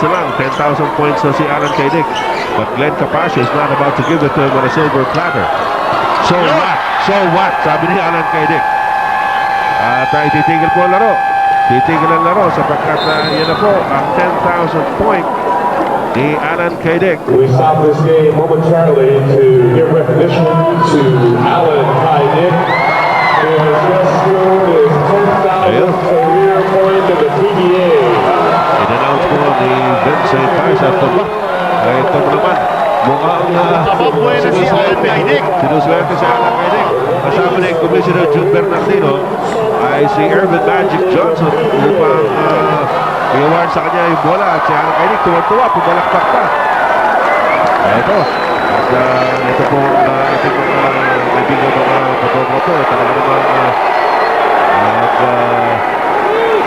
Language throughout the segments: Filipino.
points na lang. 10,000 points na si Alan CAIDIC. But Glenn Capasio is not about to give it to him on a silver platter. So what? So what? Sabi ni Alan CAIDIC. At ititigil po ang laro. Titigil ang laro sapagkat yan na po ang 10,000 point ni Alan CAIDIC. We stop this game momentarily to give recognition to Alan CAIDIC, who has just scored his 10,000th career point in the PBA. In-announce po ni Vincent Paisa at ito naman mukhang si Alan CAIDIC. Sinuswerte si Alan CAIDIC. Kasama na yung Commissioner Jun Bernardino ay si Ervin Magic Johnson upang i-award sa kanya yung bola. At si Alan CAIDIC tuwa-tuwa, pumalakpak pa. Ito. At ito po kaibigan mga fotografer. Talaga naman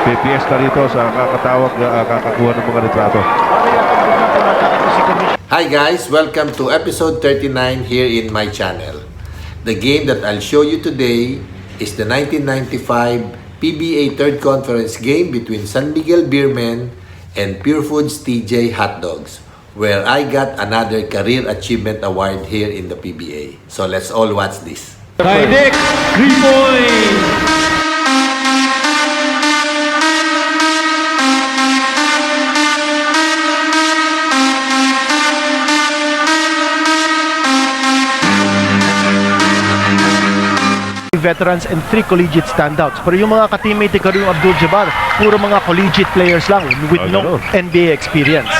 PPS na rito sa kakatawag kakakuha ng mga retrato. Hi guys, welcome to episode 39 here in my channel. The game that I'll show you today is the 1995 PBA Third Conference game between San Miguel Beermen and PUREFOODS TJ Hot Dogs, where I got another Career Achievement Award here in the PBA. So let's all watch this. CAIDIC, 3 points! Veterans and 3 collegiate standouts. Pero yung mga ka-teammate ni Karim Abdul-Jabbar, puro mga collegiate players lang with no NBA experience.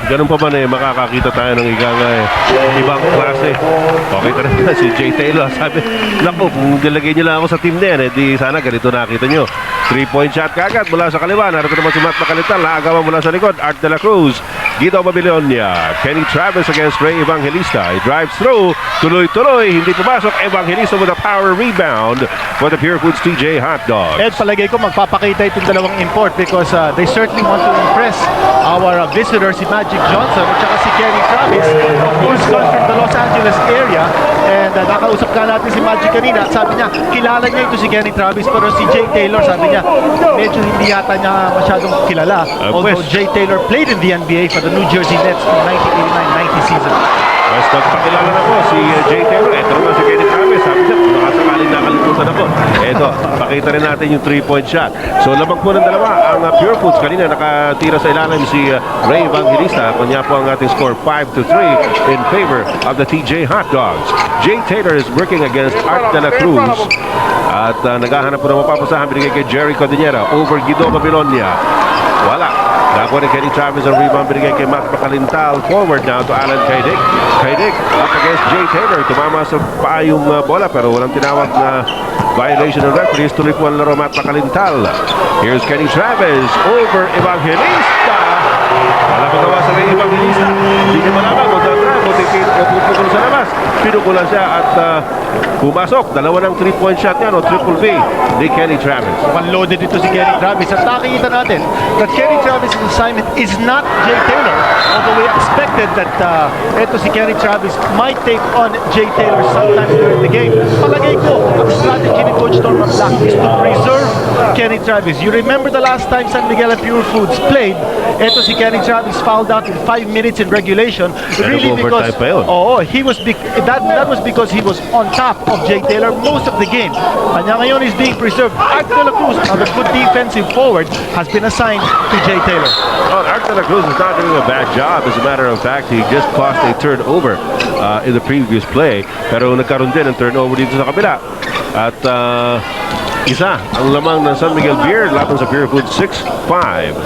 Ganun pa man makakakita tayo ng ibang klase. Okay, tara na si Jay Taylor. Sabi, naku, kung dilagay nyo lang ako sa team na yan, di sana ganito nakita nyo. 3-point shot kagad mula sa kaliwa. Narito naman si Matt Macalital. Naagawan mula sa likod. Art de la Cruz. Guido Babilonia. Kenny Travis against Ray Evangelista. He drives through. Tuloy-tuloy. Hindi pumasok. Evangelista with a power rebound for the PUREFOODS TJ Hot Dogs. Ed, palagay ko magpapakita itong dalawang import because they certainly want to impress our visitor, si Magic Johnson at saka si Kenny Travis. Of course, comes from the Los Angeles area. And nakausap ka natin si Magic kanina at sabi niya, kilala niya ito si Kenny Travis, pero si Jay Taylor, sabi niya, medyo hindi yata niya masyadong kilala. Although Jay Taylor played in the NBA for the New Jersey Nets in 1989-90 season. Mas nagpakilala na po si Jay Taylor. Ito naman si Kenny Travis. Sabi niya, nakasakaling nakalimutan ako. Ito, pakita rin natin yung 3-point shot. So, lamang po ng dalawa ang PUREFOODS. Kanina nakatira sa ilalim si Ray Evangelista. Kanya po ang ating score 5-3 in favor of the TJ Hot Dogs. Jay Taylor is working against Art de la Cruz. At naghahanap po ng mapapasahan. Binigay kay Jerry Cordillera over Guido Babilonia. Wala. Nakuha ni Kenny Travis ang rebound, binigay kay Matt Macalital. Forward now to Alan CAIDIC. CAIDIC up against Jay Taylor. Tumama sa paa yung bola pero walang tinawag na violation ng referees. Tuloy po ang laro Matt Macalital. Here's Kenny Travis over Evangelista. Wala magawa sa Ray Evangelista. Hindi niya malaman kung saan pupukul sa labas. Pinukulan siya at pumasok. Dalawa ng 3-point shot yan o triple V ni Kenny Travis. Unloaded dito si Kenny Travis at nakikita natin that Kenny Travis' assignment is not Jay Taylor. Although we expected that ito si Kenny Travis might take on Jay Taylor sometime during the game. Palagay ko, ang strategy ni Coach Norman Black is to preserve Kenny Travis. You remember the last time San Miguel and PUREFOODS played, ito si Kenny Travis fouled out in 5 minutes in regulation. Really because that was because he was on top of Jay Taylor most of the game. Kanya ngayon is being preserved. Art de la Cruz, another good defensive forward, has been assigned to Jay Taylor. Art de la Cruz is not doing a bad job. As a matter of fact, he just caused a turnover in the previous play. Pero nagkaroon din ng turnover dito sa kabila. At isa ang lamang ng San Miguel Beer laban sa PUREFOODS 6-5.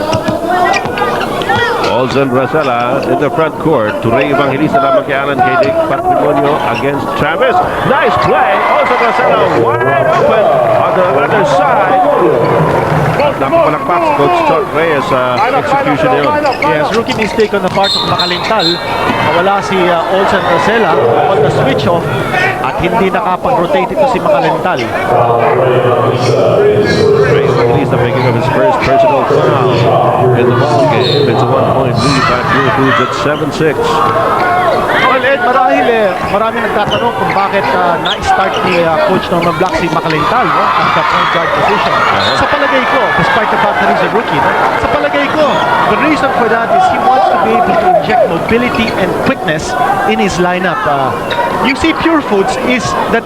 Olsen Rosella in the front court to Ray Evangelista naman kay Alan CAIDIC. Patrimonio against Travis. Nice play. Olsen Rosella wide open on the other side. Napapalakpak Coach Chuck Reyes execution na yun. Yes, rookie mistake on the part of Macalital. Nawala si Olsen Rosella on the switch off at hindi nakapag-rotate ito si Macalital. Ray Evangelista making up his first personal foul in the ball game. It's a 1-point lead by PUREFOODS at 7-6. Well, Ed, marami nagtatanong kung bakit na-start ni Coach Norman Black si Makalintal, no? At the point guard position. Sa palagay ko, despite the fact that he's a rookie, no? Sa palagay ko, the reason for that is he wants to be able to inject mobility and quickness in his lineup. You see, PureFoods is the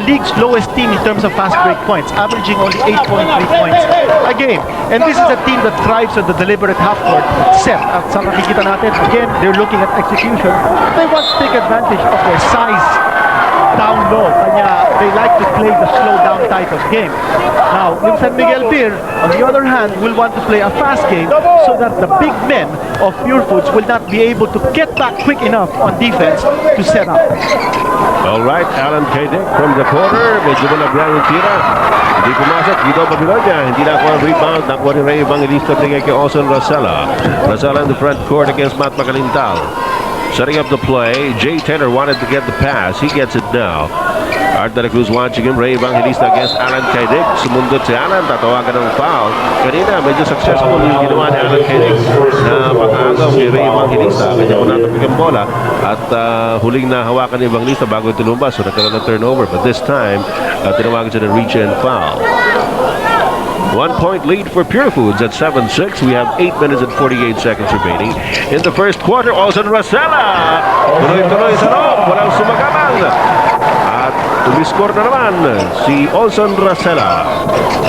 league's lowest team in terms of fast break points, averaging only 8.3 points a game. And this is a team that thrives on the deliberate half-court set. At sa nakikita natin, again, they're looking at execution. They want to take advantage of their size down low. Kanya, they like to play the slow down type of game. Now, yung San Miguel Beer, on the other hand, will want to play a fast game so that the big men of PureFoods will not be able to get back quick enough on defense to set up. All right, Alan CAIDIC from the corner. Medyo malabla yung tira. Hindi pumasok. Guido Babilonia. Hindi nakuha ang rebound. Nakuha ni Ray Evangelista tingay kay Austin Rosella. Rosella in the front court against Matt Makalintal. Setting up the play. Jay Taylor wanted to get the pass. He gets it now. Art de la Cruz watching him. Ray Evangelista against Alan CAIDIC. Sumundot si Alan. Tatawagan ng foul. Kanina, medyo successful yung ginawa ni Alan CAIDIC na makaagaw kay Ray Evangelista. Kanya ko natapik ang bola. At huling na hawakan ni Evangelista bago ito lumabas. So nagkaroon ng turnover. But this time, tinawagan siya ng reach and foul. 1 point lead for PureFoods at 7-6. We have 8 minutes and 48 seconds remaining. In the first quarter, Austin Rosella. Tuloy-tuloy sa loob. Walang sumagalang. At tumiscore na naman si Austin Rosella.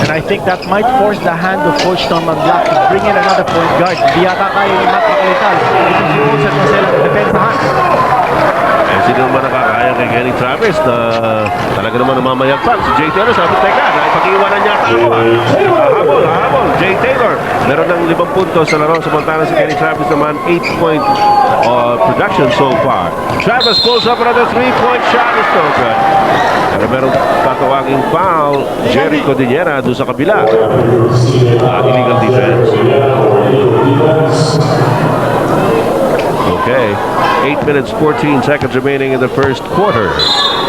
And I think that might force the hand of Coach Norman Black to bring in another point guard. Hindi yata kaya ni Matt Makalintal. Ito si Austin Rosella na depensahan. Sino naman nakakaya kay Kenny Travis na talaga naman namamayagpag. Si Jay Taylor, sabi, teka, nakipag-iwanan niya ako. Habol. Jay Taylor, meron ng 5 puntos sa laro. Samantala si Kenny Travis naman, 8-point production so far. Travis pulls up another 3-point shot. It's no good. Pero meron tatawaging foul. Jerry Cordillera doon sa kabila. Illegal defense. Okay. 8 minutes, 14 seconds remaining in the first quarter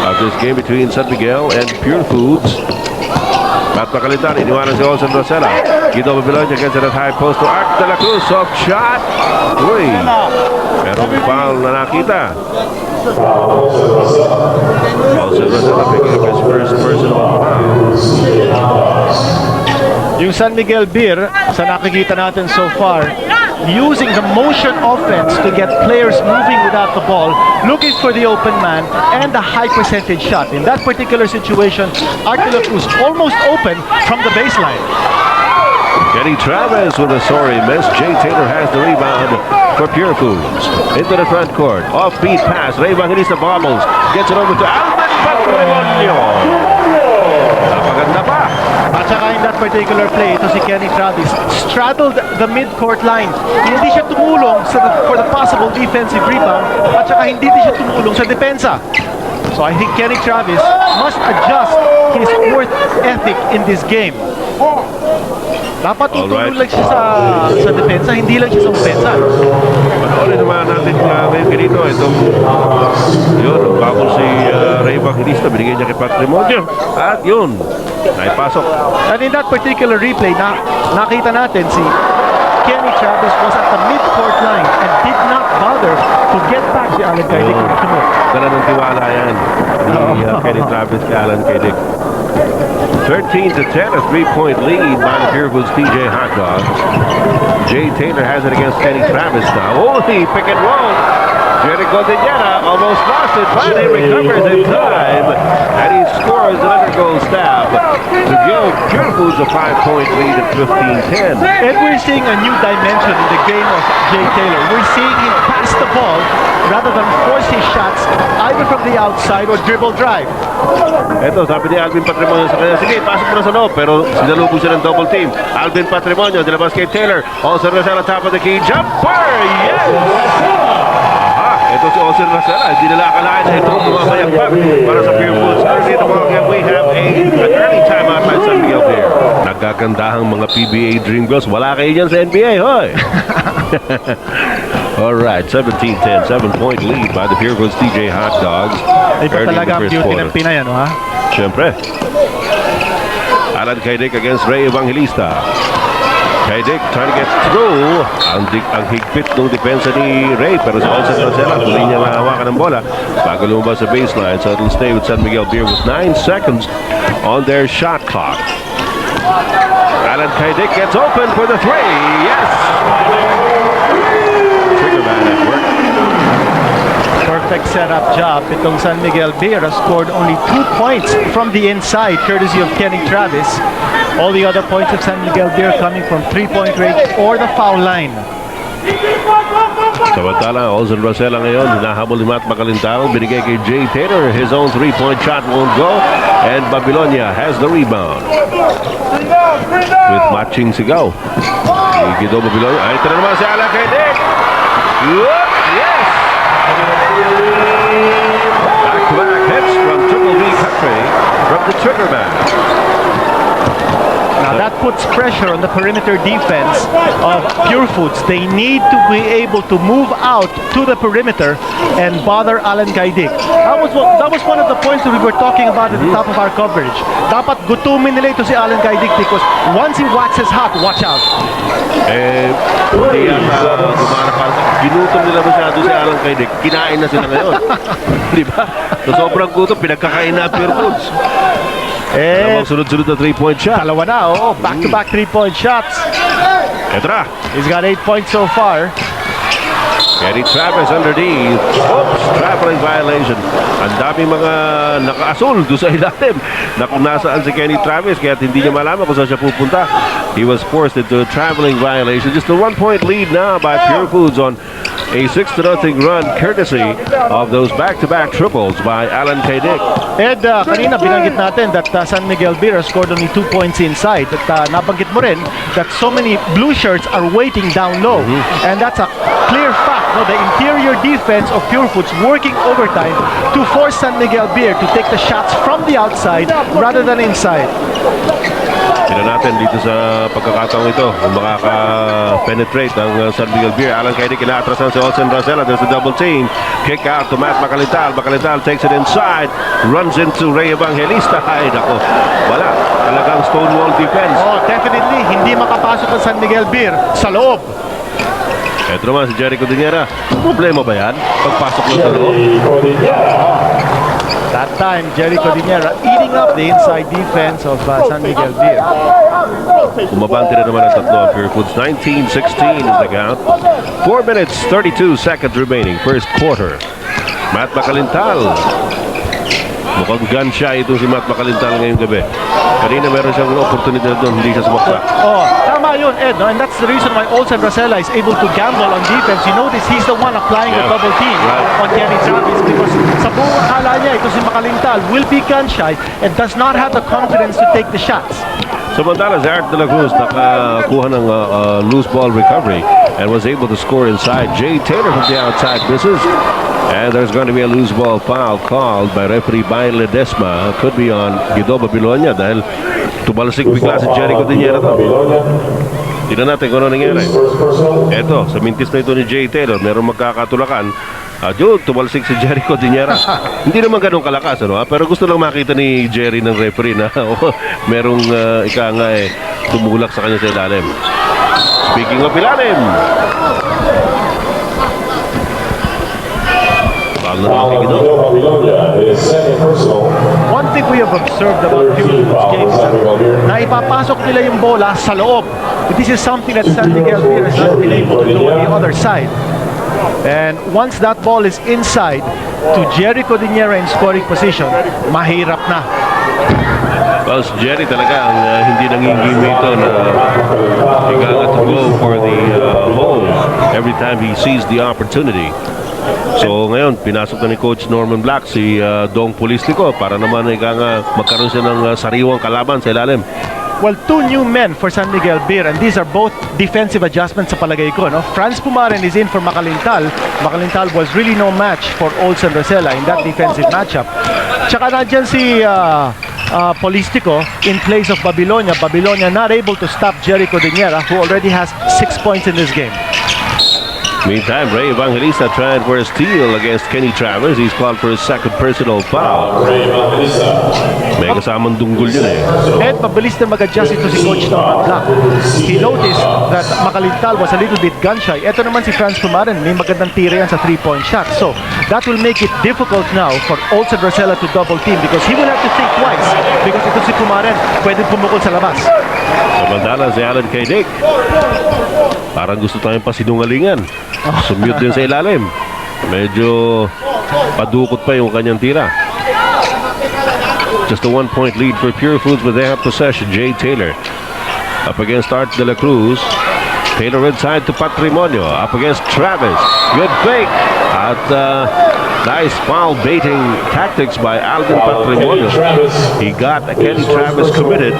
of this game between San Miguel and PureFoods. Matt Makalintal, iniwanan si Austin Rosella. Guido Babilonia against that high post to Art de la Cruz. Soft shot. Uy. Pero foul na nakita. Austin Rosella picking up his first personal foul. Yung San Miguel Beer, sa nakikita natin so far, using the motion offense to get players moving without the ball, looking for the open man, and the high percentage shot. In that particular situation, Art de la Cruz almost open from the baseline. Kenny Travis with a sorry miss. Jay Taylor has the rebound for PureFoods. Into the front court. Off-beat pass. Ray Evangelista bobbles. Gets it over to Alvin Patrimonio. Napaganda pa. At saka in that particular play, ito si Kenny Travis straddled the mid-court line. Hindi siya tumulong for the possible defensive rebound at saka hindi din siya tumulong sa depensa. So I think Kenny Travis must adjust his work ethic in this game. Dapat tutulong lang siya sa depensa, hindi lang siya sa opensa. Panoorin naman natin ngayon ganito. Itong yun, bago si Ray Evangelista, binigay niya kay Patrimonio. At yun, naipasok. And in that particular replay, nakita natin si Kenny Travis was at the mid-court line and did not bother to get back to Alan CAIDIC. Dala ng tiwala yan ni Kenny Travis kay Alan CAIDIC. 13-10, a 3-point lead by the PureFoods TJ Hot Dogs. Jay Taylor has it against Kenny Travis now. Oh, he pick and roll. Jerry Cordillera almost lost it, but he recovers in time. And he scores another goal stab to give PureFoods a 5-point lead at 15-10. And we're seeing a new dimension in the game of Jay Taylor. We're seeing him pass the ball rather than force his shots either from the outside or dribble drive. Ito, sabi ni Alvin Patrimonio sa kanya, sige, pasok mo na sa loob, pero sinalubog siya ng double team. Alvin Patrimonio, dilabas kay Taylor. Also Rosella, top of the key, jumper! Yes! Ito si Austin Rosella, hindi nila akalain na ito bumamayagpag para sa PureFoods. Early in the ballgame, we have an early timeout by San Miguel there. Nagkagandahang mga PBA Dream Girls. Wala kayo dyan sa NBA, hoy! Alright, 17-10, 7-point lead by the PureFoods TJ Hot Dogs. Iba talaga ang beauty ng Pinay, ano ha? Siyempre. Alan CAIDIC against Ray Evangelista. CAIDIC trying to get through. Ang higpit ng depensa ni Ray, pero si Olsen Rosella tuloy niya nahawakan ng bola bago lumabas sa baseline. So it'll stay with San Miguel Beer with 9 seconds on their shot clock. Alan CAIDIC gets open for the 3. Yes! Trigger man at work. Perfect setup job. Itong San Miguel Beer has scored only 2 points from the inside, courtesy of Kenny Travis. All the other points of San Miguel Beer coming from 3-point range or the foul line. Samantala, Olsen Rosella ngayon, hinahabol ni Matt Macalintal. Binigay kay Jay Taylor. His own 3-point shot won't go. And Babylonia has the rebound. With matching sigaw. Igido Babylonia. Ay, ito na naman si Alan CAIDIC. Yes! Back-to-back hits from Triple B Country from the trigger man. Now that puts pressure on the perimeter defense of PUREFOODS. They need to be able to move out to the perimeter and bother Alan CAIDIC. That was one of the points that we were talking about at the top of our coverage. Dapat gutumin nila ito si Alan CAIDIC because once he waxes hot, watch out. Hindi yata gumana para sa ginutom nila masyado si Alan CAIDIC. Kinain na sila ngayon. Di ba? So sobrang gutom, pinagkakain na PUREFOODS. Dalawang sunod-sunod na 3-point shot. Dalawa na, back-to-back 3-point shots. Ito na. He's got 8 points so far. Kenny Travis underneath. Oops, traveling violation. Ang daming mga naka-asul doon sa ilalim na kung nasaan si Kenny Travis kaya hindi niya malaman kung saan siya pupunta. He was forced into a traveling violation. Just a 1-point lead now by PUREFOODS on a 6-0 run courtesy of those back-to-back triples by Alan CAIDIC. Ed, kanina binanggit natin that San Miguel Beer scored only 2 points inside. At nabanggit mo rin that so many blue shirts are waiting down low. And that's a clear fact. No, the interior defense of PUREFOODS working overtime to force San Miguel Beer to take the shots from the outside rather than inside. Tignan natin dito sa pagkakataong ito kung makaka-penetrate ang San Miguel Beer. Alan CAIDIC inaatrasan si Olsen Rosella. There's a double team. Kick out to Matt Macalintal. Macalintal takes it inside. Runs into Ray Evangelista. Ay, nako. Wala. Talagang stonewall defense. Oh, definitely. Hindi makapasok ang San Miguel Beer sa loob. Ito naman si Jericho Diniera. Problema ba yan? Pagpasok mo sa loob? That time, Jericho Diniera eating up the inside defense of San Miguel Beer. Umabante na naman ang tatlo ang PUREFOODS. 19-16 is the count. 4 minutes, 32 seconds remaining. First quarter. Matt Macalintal. Mukhang gun shy ito si Matt Macalintal ngayong gabi. Kanina meron siyang oportunidad doon, hindi siya sumaksa. Oh, tama yun, Ed. No? And that's the reason why Olsen Rosella is able to gamble on defense. You notice he's the one applying the double team on Kenny Travis because sa buong akala niya, ito si Macalintal will be gun shy and does not have the confidence to take the shots. Samantala, Zart de la Cruz nakakuha ng loose ball recovery and was able to score inside. Jay Taylor from the outside misses. And there's going to be a loose ball foul called by referee Bain Ledesma. Could be on Guido Babylonia dahil tumalasik bigla si Jericho Diniera to. Tignan natin kung ano nangyari. Eto, sa mintis na ito ni Jay Taylor, merong magkakatulakan. Yun, tumalsik si Jericho Diniera. Hindi naman ganun kalakas, ano, pero gusto lang makita ni Jerry ng referee na merong tumulak sa kanya sa ilalim. Speaking of ilalim, one thing we have observed about PUREFOODS games is na ipapasok nila yung bola sa loob. This is something that San Miguel Beer has not been able to do on the other side. And once that ball is inside to Jericho Diniera in scoring position, mahirap na. Well, si Jerry talaga ang hindi nangingimi ito na higangat to go for the hole every time he sees the opportunity. So ngayon, pinasok na ni Coach Norman Black si Dong Pulislico para naman magkaroon siya ng sariwang kalaban sa ilalim. Well, 2 new men for San Miguel Beer, and these are both defensive adjustments sa palagay ko. No? Franz Pumaren is in for Macalintal. Macalintal was really no match for Olsen Rosella in that defensive matchup. Tsaka nandyan si Polistico in place of Babylonia. Babylonia not able to stop Jericho Diniera, who already has 6 points in this game. Meantime, Ray Evangelista tried for a steal against Kenny Travis. He's called for his second personal foul. May kasamang dunggol yun eh. At mabilis na mag-adjust ito si Coach ng block. He noticed that Makalintal was a little bit gun-shy. Ito naman si Franz Pumaren, may magandang tira yan sa 3-point shot. So, that will make it difficult now for Olsen Rosella to double team because he will have to think twice because ito si Pumaren pwede pumukol sa labas. Samantala si Alan CAIDIC, parang gusto tayong pasinungalingan. Sumute din sa ilalim. Medyo padukot pa yung kanyang tira. Just a 1-point lead for PUREFOODS, but they have possession. Jay Taylor up against Art De La Cruz. Taylor inside to Patrimonio. Up against Travis. Good fake. At nice foul baiting tactics by Alvin Patrimonio. He got Kenny Travis committed.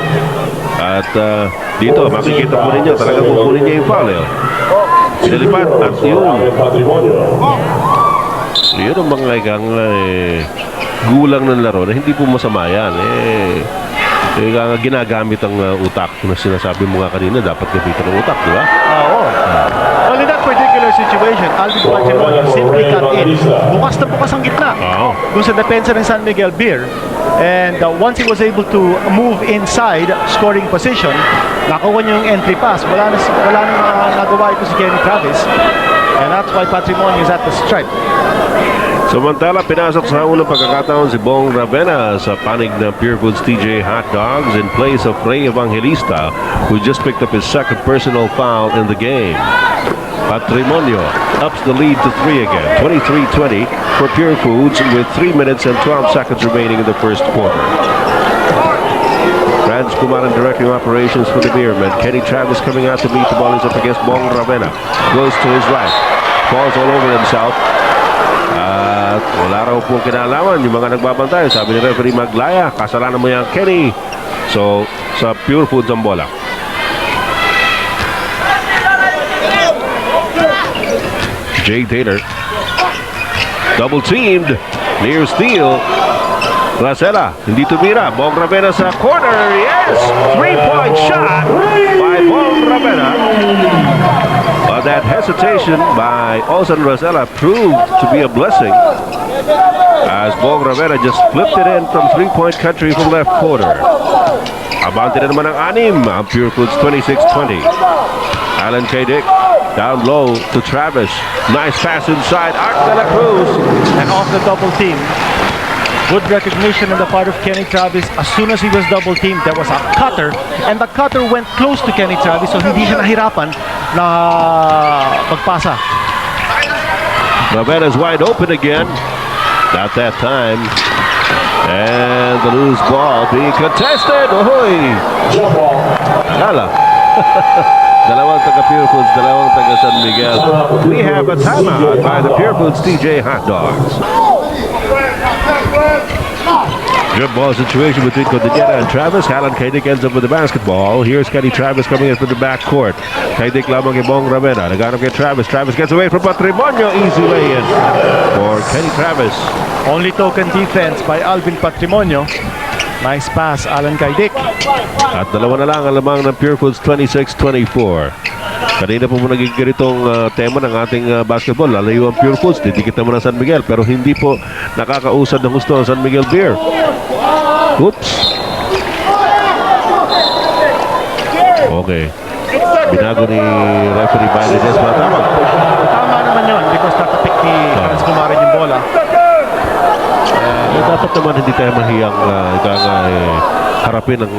At dito, makikita po ninyo, talagang kukunin niya yung foul. Pinalipat at yun ang mga ikang gulang ng laro na hindi po masama yan. Ginagamit ang utak na sinasabi mo nga kanina, dapat gabitan ng utak, di ba? Oo. Well, in that particular situation, Alvin Patrimonio simply cut in. Bukas na bukas ang gitna. Doon sa depensa ng San Miguel Beer. And once he was able to move inside scoring position, nakuha niya yung entry pass. Wala nang nagawa ito si Kenny Travis. And that's why Patrimonio is at the stripe. Samantala, pinasok sa unang pagkakataon si Bong Ravena sa panig ng PureFoods TJ Hot Dogs in place of Ray Evangelista, who just picked up his second personal foul in the game. Patrimonio ups the lead to 3 again, 23-20 for PureFoods with 3 minutes and 12 seconds remaining in the first quarter. Franz Pumaran directing operations for the Beermen. Kenny Travis coming out to meet the ball. Is up against Bong Ravena. Goes to his right. Falls all over himself. At wala raw pong kinalaman yung mga nagbabantay. Sabi ni referee Maglaya, kasalanan mo yan, Kenny. So, sa PureFoods ang bola. Jay Taylor. Double teamed. Near steal. Rosella, hindi tumira. Bong Ravena sa corner. Yes! 3-point shot by Bong Ravena. But that hesitation by Olsen Rosella proved to be a blessing as Bong Ravena just flipped it in from 3-point country from left corner. Abante na naman ang 6 ang PureFoods 26-20. Alan CAIDIC down low to Travis. Nice pass inside. Art De La Cruz. And off the double team. Good recognition on the part of Kenny Travis. As soon as he was double teamed, there was a cutter. And the cutter went close to Kenny Travis, so hindi siya nahirapan na magpasa. Ravena's wide open again. Not that time. And the loose ball being contested. Ahoy! Lala. Dalawang taga PureFoods, dalawang taga San Miguel. We have a timeout by the PureFoods TJ Hot Dogs. Good ball situation between Cordillera and Travis. Alan CAIDIC ends up with the basketball. Here's Kenny Travis coming in from the backcourt. CAIDIC lamang kay Bong Ravena. Naghanap kay Travis. Travis gets away from Patrimonio. Easy lay in for Kenny Travis. Only token defense by Alvin Patrimonio. Nice pass, Alan CAIDIC. At dalawa na lang ang lamang ng PureFoods 26-24. Kanina po naging ganitong tema ng ating basketball. Lalayo ang PureFoods. Didikit naman ang San Miguel. Pero hindi po nakakausad ng gusto ang San Miguel Beer. Oops. Okay. Binago ni referee Bailey. Tama. Tama naman yun because tatapik ni Franz Pumaran yung bola. Dapat naman hindi tayo mahiyang harapin ang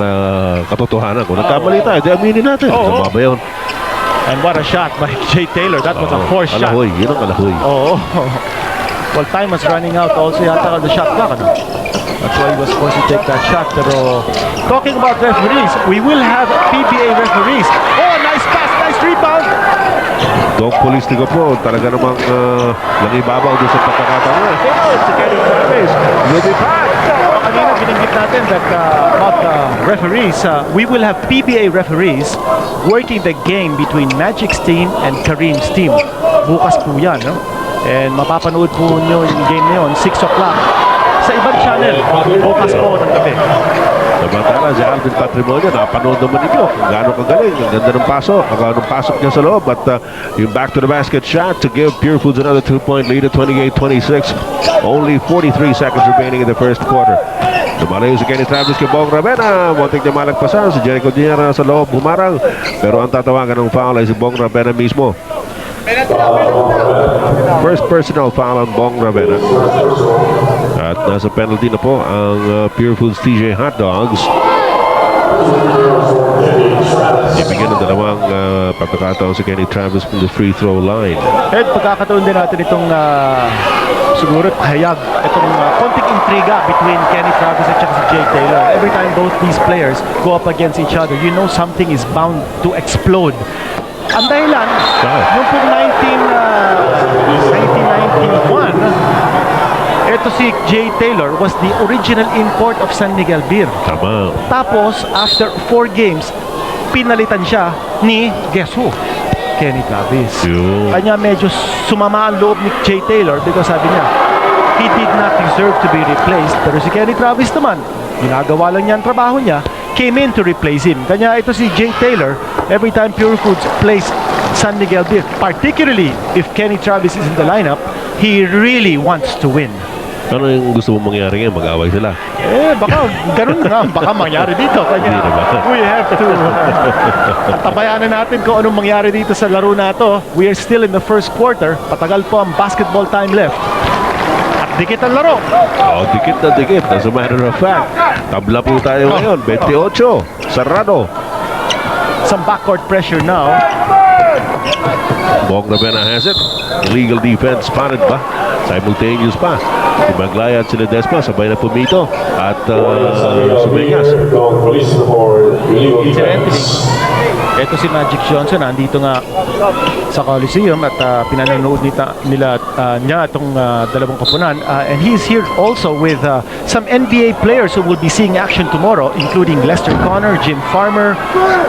katotohanan. Kung nagkamali tayo, di aminin natin. Sama ba yun? And what a shot by Jay Taylor. That was a forced shot. Alahoy, yun ang alahoy. Well, time was running out also yata on the shot clock. That's why he was forced to take that shot. Pero talking about referees, we will have PBA referees. Oh, nice pass, nice rebound. Dog Polístico po, talaga namang nangibabaw doon sa pagkakataon. Si Kenny Travis will be back. Kanina binanggit natin that about referees, we will have PBA referees working the game between Magic's team and Kareem's team. Bukas po yan, no? And mapapanood po nyo yung game na yun, 6 o'clock sa ibang channel. Bukas po ng gabi. Samantala si Alvin Patrimonio, napanood naman ito kung gaano kagaling. Ang ganda ng pasok, ang gaano pasok niya sa loob. At yung back to the basket shot to give Pure Foods another 2-point lead at 28-26. Only 43 seconds remaining in the first quarter. Lumalayo si Kenny Travis kay Bong Ravena. Muntik niya malagpasan. Si Jericho Diñera sa loob, humarang. Pero ang tatawagan ng foul ay si Bong Ravena mismo. First personal foul on Bong Ravena. At nasa penalty na po ang Pure Foods TJ Hot Dogs. Ibigyan ng dalawang pagkakataon si Kenny Travis from the free throw line. Ed, pagkakataon din natin itong siguro hayag, itong konting intriga between Kenny Travis at si Jay Taylor. Every time both these players go up against each other, you know something is bound to explode. Ang dahilan, noong pong 1991, ito si Jay Taylor was the original import of San Miguel Beer. Tama. Tapos, after 4 games, pinalitan siya ni, guess who? Kenny Travis. Yun. Kanya medyo sumama ang loob ni Jay Taylor because sabi niya, he did not deserve to be replaced. Pero si Kenny Travis naman, ginagawa lang niya ang trabaho niya, came in to replace him. Kanya ito si Jay Taylor, every time Pure Foods plays San Miguel Beer, particularly if Kenny Travis is in the lineup, he really wants to win. Ano yung gusto mong mangyari ngayon? Mag-away sila? Baka ganun nga, baka mangyari dito. Kanya, we have to tabayanan natin kung anong mangyari dito sa laro na to. We are still in the first quarter. Patagal po ang basketball time left. At dikit ang laro. Dikit na dikit. As a matter of fact, tabla po tayo ngayon. 28. Sarado. Some backcourt pressure now. Bong Ravena has it. Illegal defense spotted ba? Simultaneous pa. Si Maglaya at si Ledesma sabay na pumito. At Sumegas. Ito si Magic Johnson, nandito nga sa Coliseum at pinanonood niya itong dalawang koponan. And he's here also with some NBA players who will be seeing action tomorrow, including Lester Connor, Jim Farmer,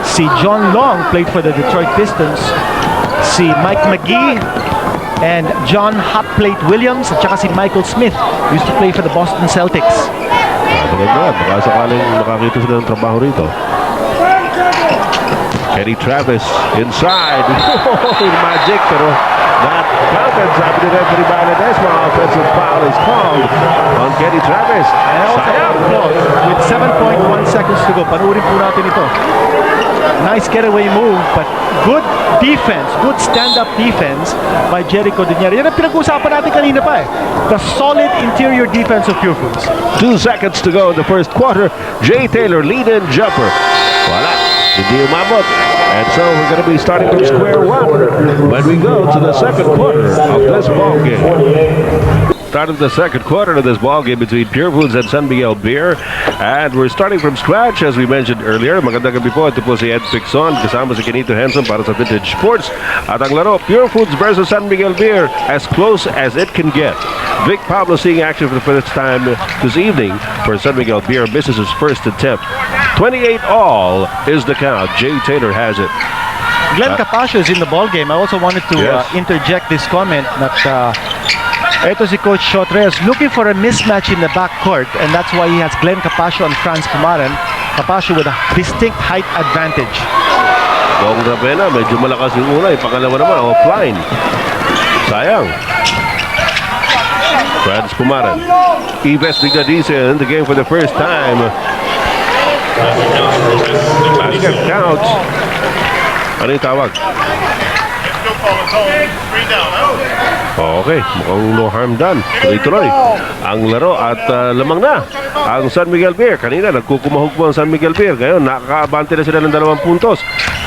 si John Long, played for the Detroit Pistons, si Mike McGee, and John Hotplate Williams, at saka si Michael Smith, used to play for the Boston Celtics. Maganda, baka sakaling makakita sila ng trabaho rito. Kenny Travis inside. Magic, pero not counted. Sabi ni referee Ledesma, offensive foul is called on Kenny Travis. And sayang with 7.1 seconds to go. Panurin po natin ito. Nice getaway move, but good defense, good stand-up defense by Jericho Diñera. Yan ang pinag-uusapan natin kanina pa eh. The solid interior defense of Pure Foods. 2 seconds to go in the first quarter. Jay Taylor, lead-in jumper. Wala. Hindi umabot. And so we're going to be starting from square one when we go to the second quarter of this ball game. Start of the second quarter of this ball game between Pure Foods and San Miguel Beer. And we're starting from scratch as we mentioned earlier. Magandang gabi po. Ito po si Ed Pixon kasama si Kenito Henson para sa Vintage Sports. At ang laro, Pure Foods versus San Miguel Beer, as close as it can get. Vic Pablo seeing action for the first time this evening for San Miguel Beer. Misses his first attempt. 28-all is the count. Jay Taylor has it. Glenn Capascio is in the ball game. I also wanted to interject this comment that ito si Coach Shotres looking for a mismatch in the backcourt, and that's why he has Glenn Capascio and Franz Pumaran. Capascio with a distinct height advantage. Bong Ravena, medyo malakas yung una. Pangalawa naman, offline. Sayang. Franz Pumaran. Ives Vigadise in the game for the first time. Basket count. Ano yung tawag? Okay, mukhang no harm done. Tuloy-tuloy ang laro at lamang na ang San Miguel Beer. Kanina nagkukumahog po ang San Miguel Beer. Ngayon nakakaabante na sila ng 2 puntos,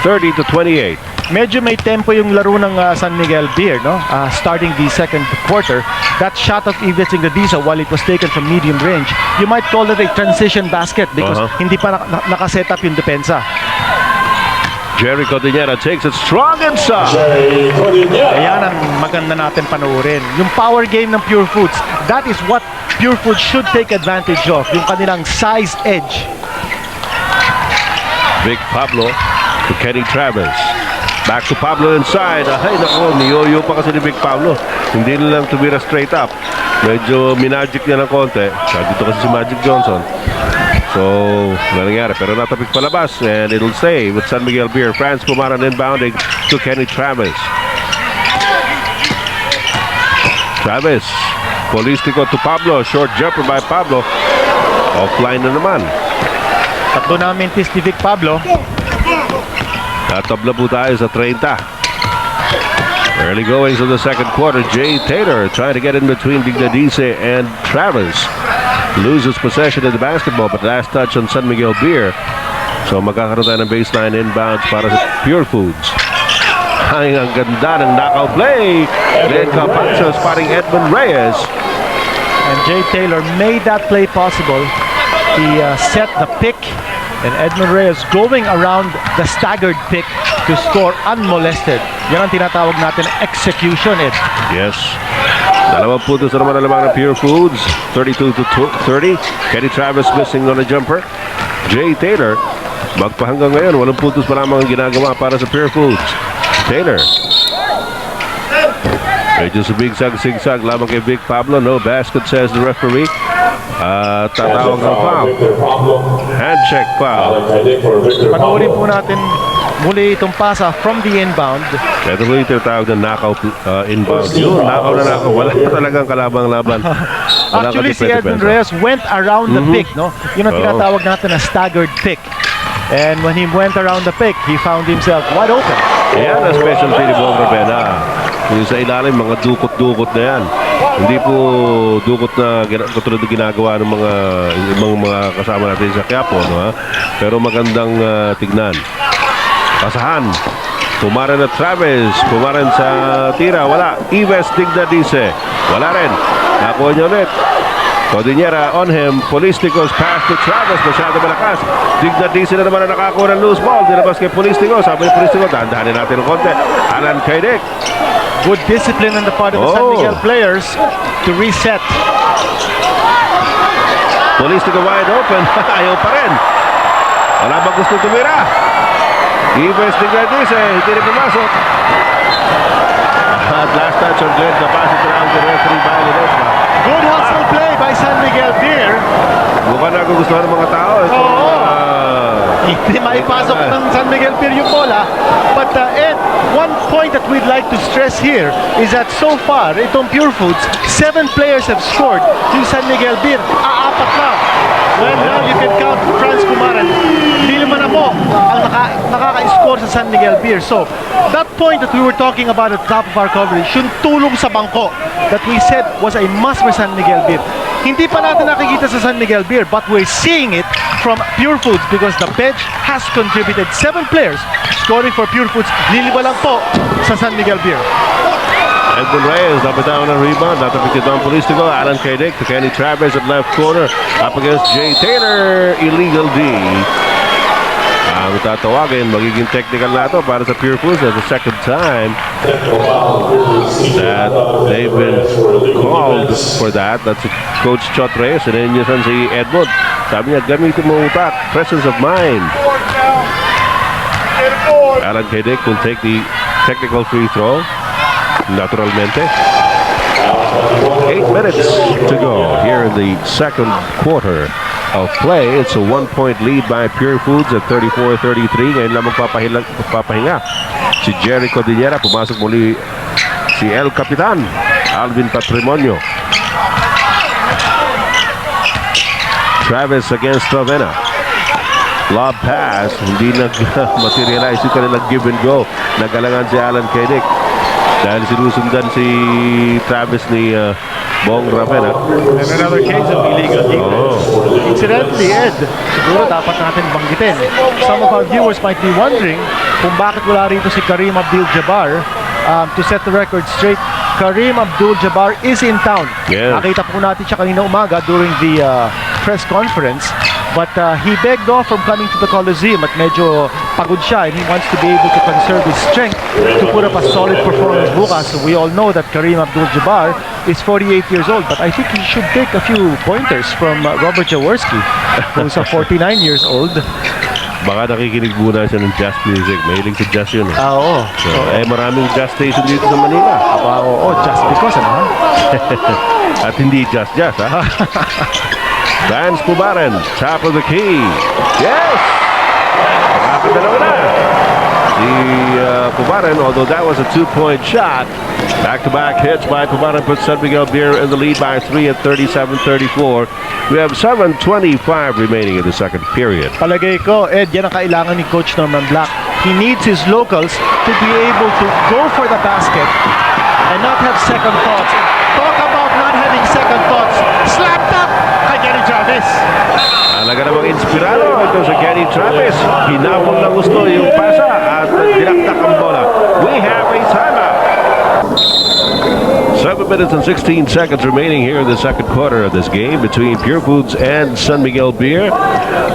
30-28. Medyo may tempo yung laro ng San Miguel Beer, no? Starting the second quarter. That shot of Ives Vigadise, while it was taken from medium range, you might call it a transition basket because hindi pa nakaset up yung depensa. Jericho Diñera takes it strong inside. Ayan ang maganda natin panoorin. Yung power game ng Pure Foods, that is what Pure Foods should take advantage of. Yung kanilang size edge. Vic Pablo to Kenny Travis. Back to Pablo inside. Ay nako, niyoyo pa kasi ni Vic Pablo. Hindi na lang tumira straight up. Medyo minagic niya ng konti. Dito kasi si Magic Johnson. So, nangyari. Pero natapik palabas and it'll stay with San Miguel Beer. Franz Pumaran inbounding to Kenny Travis. Travis. Polistico to Pablo. Short jumper by Pablo. Offline na naman. Tatlo na mintis ni Vic Pablo. Tatabla po tayo sa 30. Early goings of the second quarter. Jay Taylor trying to get in between Dignadice and Travis. Loses possession of the basketball, but last touch on San Miguel Beer. So magkakaroon tayo ng baseline inbounds para sa Pure Foods. Ay, ang ganda ng knockout play. Then Capacho spotting Edmund Reyes. And Jay Taylor made that play possible. He set the pick, and Edmund Reyes going around the staggered pick to score unmolested. Yan ang tinatawag natin execution, Ed. Yes. 2 puntos na naman ang lamang ng Pure Foods. 32-30. Kenny Travis missing on a jumper. Jay Taylor, magpahanggang ngayon, 8 puntos pa lamang ang ginagawa para sa Pure Foods. Taylor. Medyo sumigsag-sigsag lamang kay Vic Pablo. No basket, says the referee. Tatawag ng foul. Handcheck foul. Panoorin po natin muli itong pasa from the inbound. Ito po yung tinatawag ng knockout inbound. Yun, knockout na knockout. Wala talagang kalabang-laban. Actually, si Edmund Reyes went around the pick, no? Yun ang tinatawag natin na staggered pick. And when he went around the pick, he found himself wide open. Yan ang specialty ni Bong Ravena. Yung sa ilalim, mga dukot-dukot na yan. Hindi po dukot na katulad na ginagawa ng mga ibang mga kasama natin sa Quiapo, no, ha? Pero magandang tignan. Pasahan. Pumaran na Travis. Pumaran sa tira. Wala. Ives Dignadice. Wala rin. Nakuha niya ulit. Codinera on him. Polistico's pass to Travis. Masyado malakas. Dignadice na naman na nakakuha ng loose ball. Dinabas kay Polistico. Sabi ni Polistico, dahan-dahanin natin ng konti. Alan CAIDIC. Good discipline on the part of the San Miguel players to reset. Polistico wide open. Ayaw pa rin. Wala ba gusto tumira? Ives Dignadice. Hindi rin pumasok. At last touch on Glenn. Kapasok around the referee by Ledesma. Good hustle play by San Miguel Beer. Mukha na gugustuhan ng mga tao. Hindi maipasok ng San Miguel Beer yung bola. But Ed, one point that we'd like to stress here is that so far, itong Pure Foods, 7 players have scored. Yung San Miguel Beer, apat na. Well, now you can count Franz Pumaran. Hindi naman ako ang nakaka-score sa San Miguel Beer. So, that point that we were talking about at the top of our coverage, yung tulong sa bangko that we said was a must for San Miguel Beer. Hindi pa natin nakikita sa San Miguel Beer, but we're seeing it from Pure Foods because the bench has contributed 7 players scoring for Pure Foods. Liliba lang po sa San Miguel Beer. Edmund Reyes, dapat down on rebound. Natapik Don Polistico. Alan CAIDIC to Kenny Travis at left corner. Up against Jay Taylor. Illegal D. Ang tatawagin, magiging technical na ito para sa Pure Foods. That's the second time that they've been called for that. That's Coach Chot Reyes. And then yun si Edmund. Sabi niya, gamitin mo utak. Presence of mind. Alan CAIDIC will take the technical free throw. Naturalmente. 8 minutes to go here in the second quarter of play. It's a 1-point lead by Pure Foods at 34-33. Ngayon lang magpapahinga si Jerry Codinera. Pumasok muli si El Capitan Alvin Patrimonio. Travis against Ravena. Lob pass. Hindi nag-materialize yung kanilang give and go. Nagalangan si Alan CAIDIC dahil sinusundan si Travis ni Bong Ravena. And another case of illegal defense. Incidentally, Ed, siguro dapat natin banggitin. Some of our viewers might be wondering kung bakit wala rito si Kareem Abdul-Jabbar. To set the record straight, Kareem Abdul-Jabbar is in town. Yeah. Nakita po natin siya kanina umaga during the press conference. But he begged off from coming to the Coliseum at medyo pagod siya and he wants to be able to conserve his strength to put up a solid performance bukas. So we all know that Kareem Abdul-Jabbar is 48 years old, but I think he should take a few pointers from Robert Jaworski, who's 49 years old. Baka nakikinig muna siya ng jazz music. Mahilig sa jazz yun. Oo. So, maraming jazz station dito sa Manila. Oo, just because, ano? At hindi jazz, ha? Vance Pumaran, top of the key. Yes! Nakakadalawa na. Si Pumaran, although that was a 2-point shot. Back-to-back hits by Pumaran puts San Miguel Beer in the lead by 3 at 37-34. We have 7:25 remaining in the second period. Palagay ko, Ed, yan ang kailangan ni Coach Norman Black. He needs his locals to be able to go for the basket and not have second thoughts. Talk about not having second thoughts. Slap tap kay Kenny Travis. Talaga namang inspirado ito sa Kenny Travis. Hinabol na gusto yung pasa at dinaktak ang bola. We have a timeout. 7 minutes and 16 seconds remaining here in the second quarter of this game between PUREFOODS and San Miguel Beer.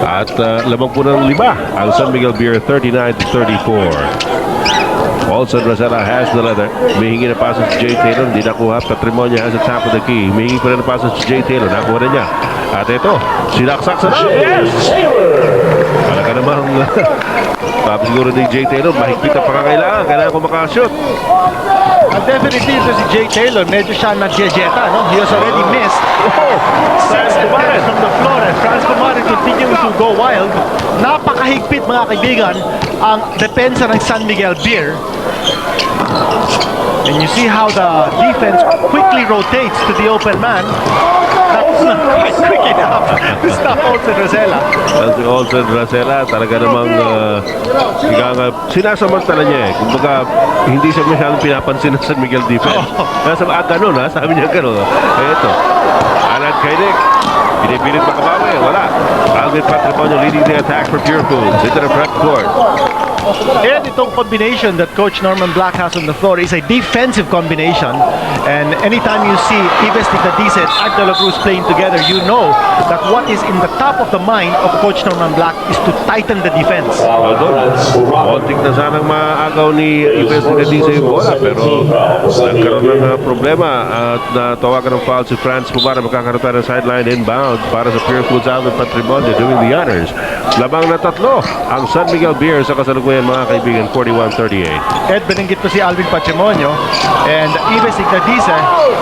At lamang po ng 5 ang San Miguel Beer 39-34. Olsen Rosella has the leather. Humihingi na paso si Jay Taylor. Hindi nakuha. Patrimonio has the top of the key. Humihingi pa rin na paso si Jay Taylor. Nakuha na niya. At ito, sinaksak sa yes! Talaga namang sabi siguro ni Jay Taylor, mahigpit ang pangangailangan. Kailangan ko makashoot. Definitely ito si Jay Taylor. Medyo siya nag-jejeta, no? He has already missed. Franz Pumaran from the floor. And Franz Pumaran continuing to go wild. Napakahigpit, mga kaibigan, ang depensa ng San Miguel Beer. And you see how the defense quickly rotates to the open man. That's not quite quick enough to stop Olsen Rosella. Si Olsen Rosella, talaga namang sinasamantala niya eh. Kumbaga, hindi siya masyadong pinapansin ng San Miguel defense. Ganun ha, sabi niya ganun. Ito, Alan CAIDIC, pinipilit makabawi, wala. Alvin Patrimonio leading the attack for PUREFOODS into the front court. And itong combination that Coach Norman Black has on the floor is a defensive combination. And anytime you see Ives Ticadice and Art de la Cruz playing together, you know that what is in the top of the mind of Coach Norman Black is to tighten the defense. Konting na sanang maagaw ni Ives Ticadice yung bola, pero nagkaroon ng problema at natawagan ng foul si Franz Pumaran. Magkakaroon tayo ng sideline inbound para sa PUREFOODS Alvin Patrimonio doing the honors. Labang na 3 ang San Miguel Beer sa kasalukuyan, mga kaibigan, 41-38. Ed, binanggit po si Alvin Patrimonio, and Ives Ticadice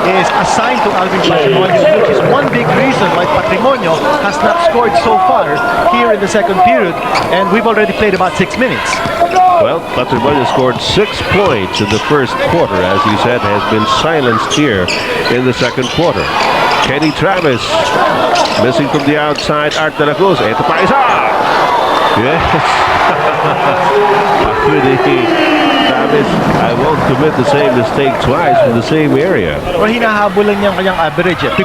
is assigned to Alvin Patrimonio, which is one big reason why Patrimonio has not scored so far here in the second period, and we've already played about 6 minutes. Well, Patrimonio scored 6 points in the first quarter, as he said, has been silenced here in the second quarter. Kenny Travis missing from the outside. Art de la Cruz. Ito pa isa! Yes! Travis, I won't commit the same mistake twice from the same area. Well, hinahabol lang niyang kanyang average, 50%.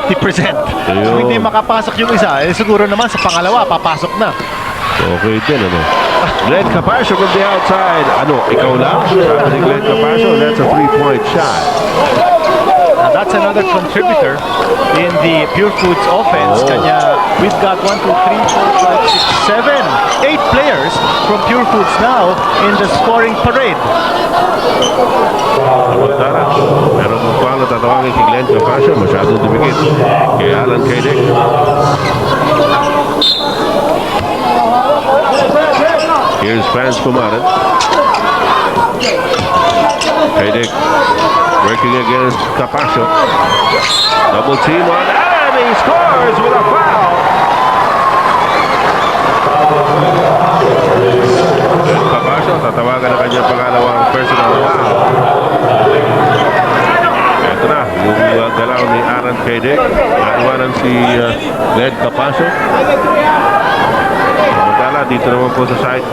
So, hindi makapasok yung isa, siguro naman sa pangalawa, papasok na. Okay din, ano? Glenn Capasio from the outside. Ano, ikaw lang? Sabi ni Glenn Capasio, that's a 3-point shot. That's another contributor in the PUREFOODS offense. Kanya, we've got 1, 2, 3, 4, 5, 6, 7, 8 players from PUREFOODS now in the scoring parade. Samantara, meron mo pa na tatawagin kay Glenn Capasio. Masyadong dumikit kay Alan CAIDIC. Here's Franz Pumaran. CAIDIC working against Capasio. Double team on Alan. He scores with a foul. Capasio, tatawagan na kanyang pangalawang personal foul. Ito na, yung galaw ni Alan CAIDIC. Nakawanan si Glenn Capasio. Dito naman po sa side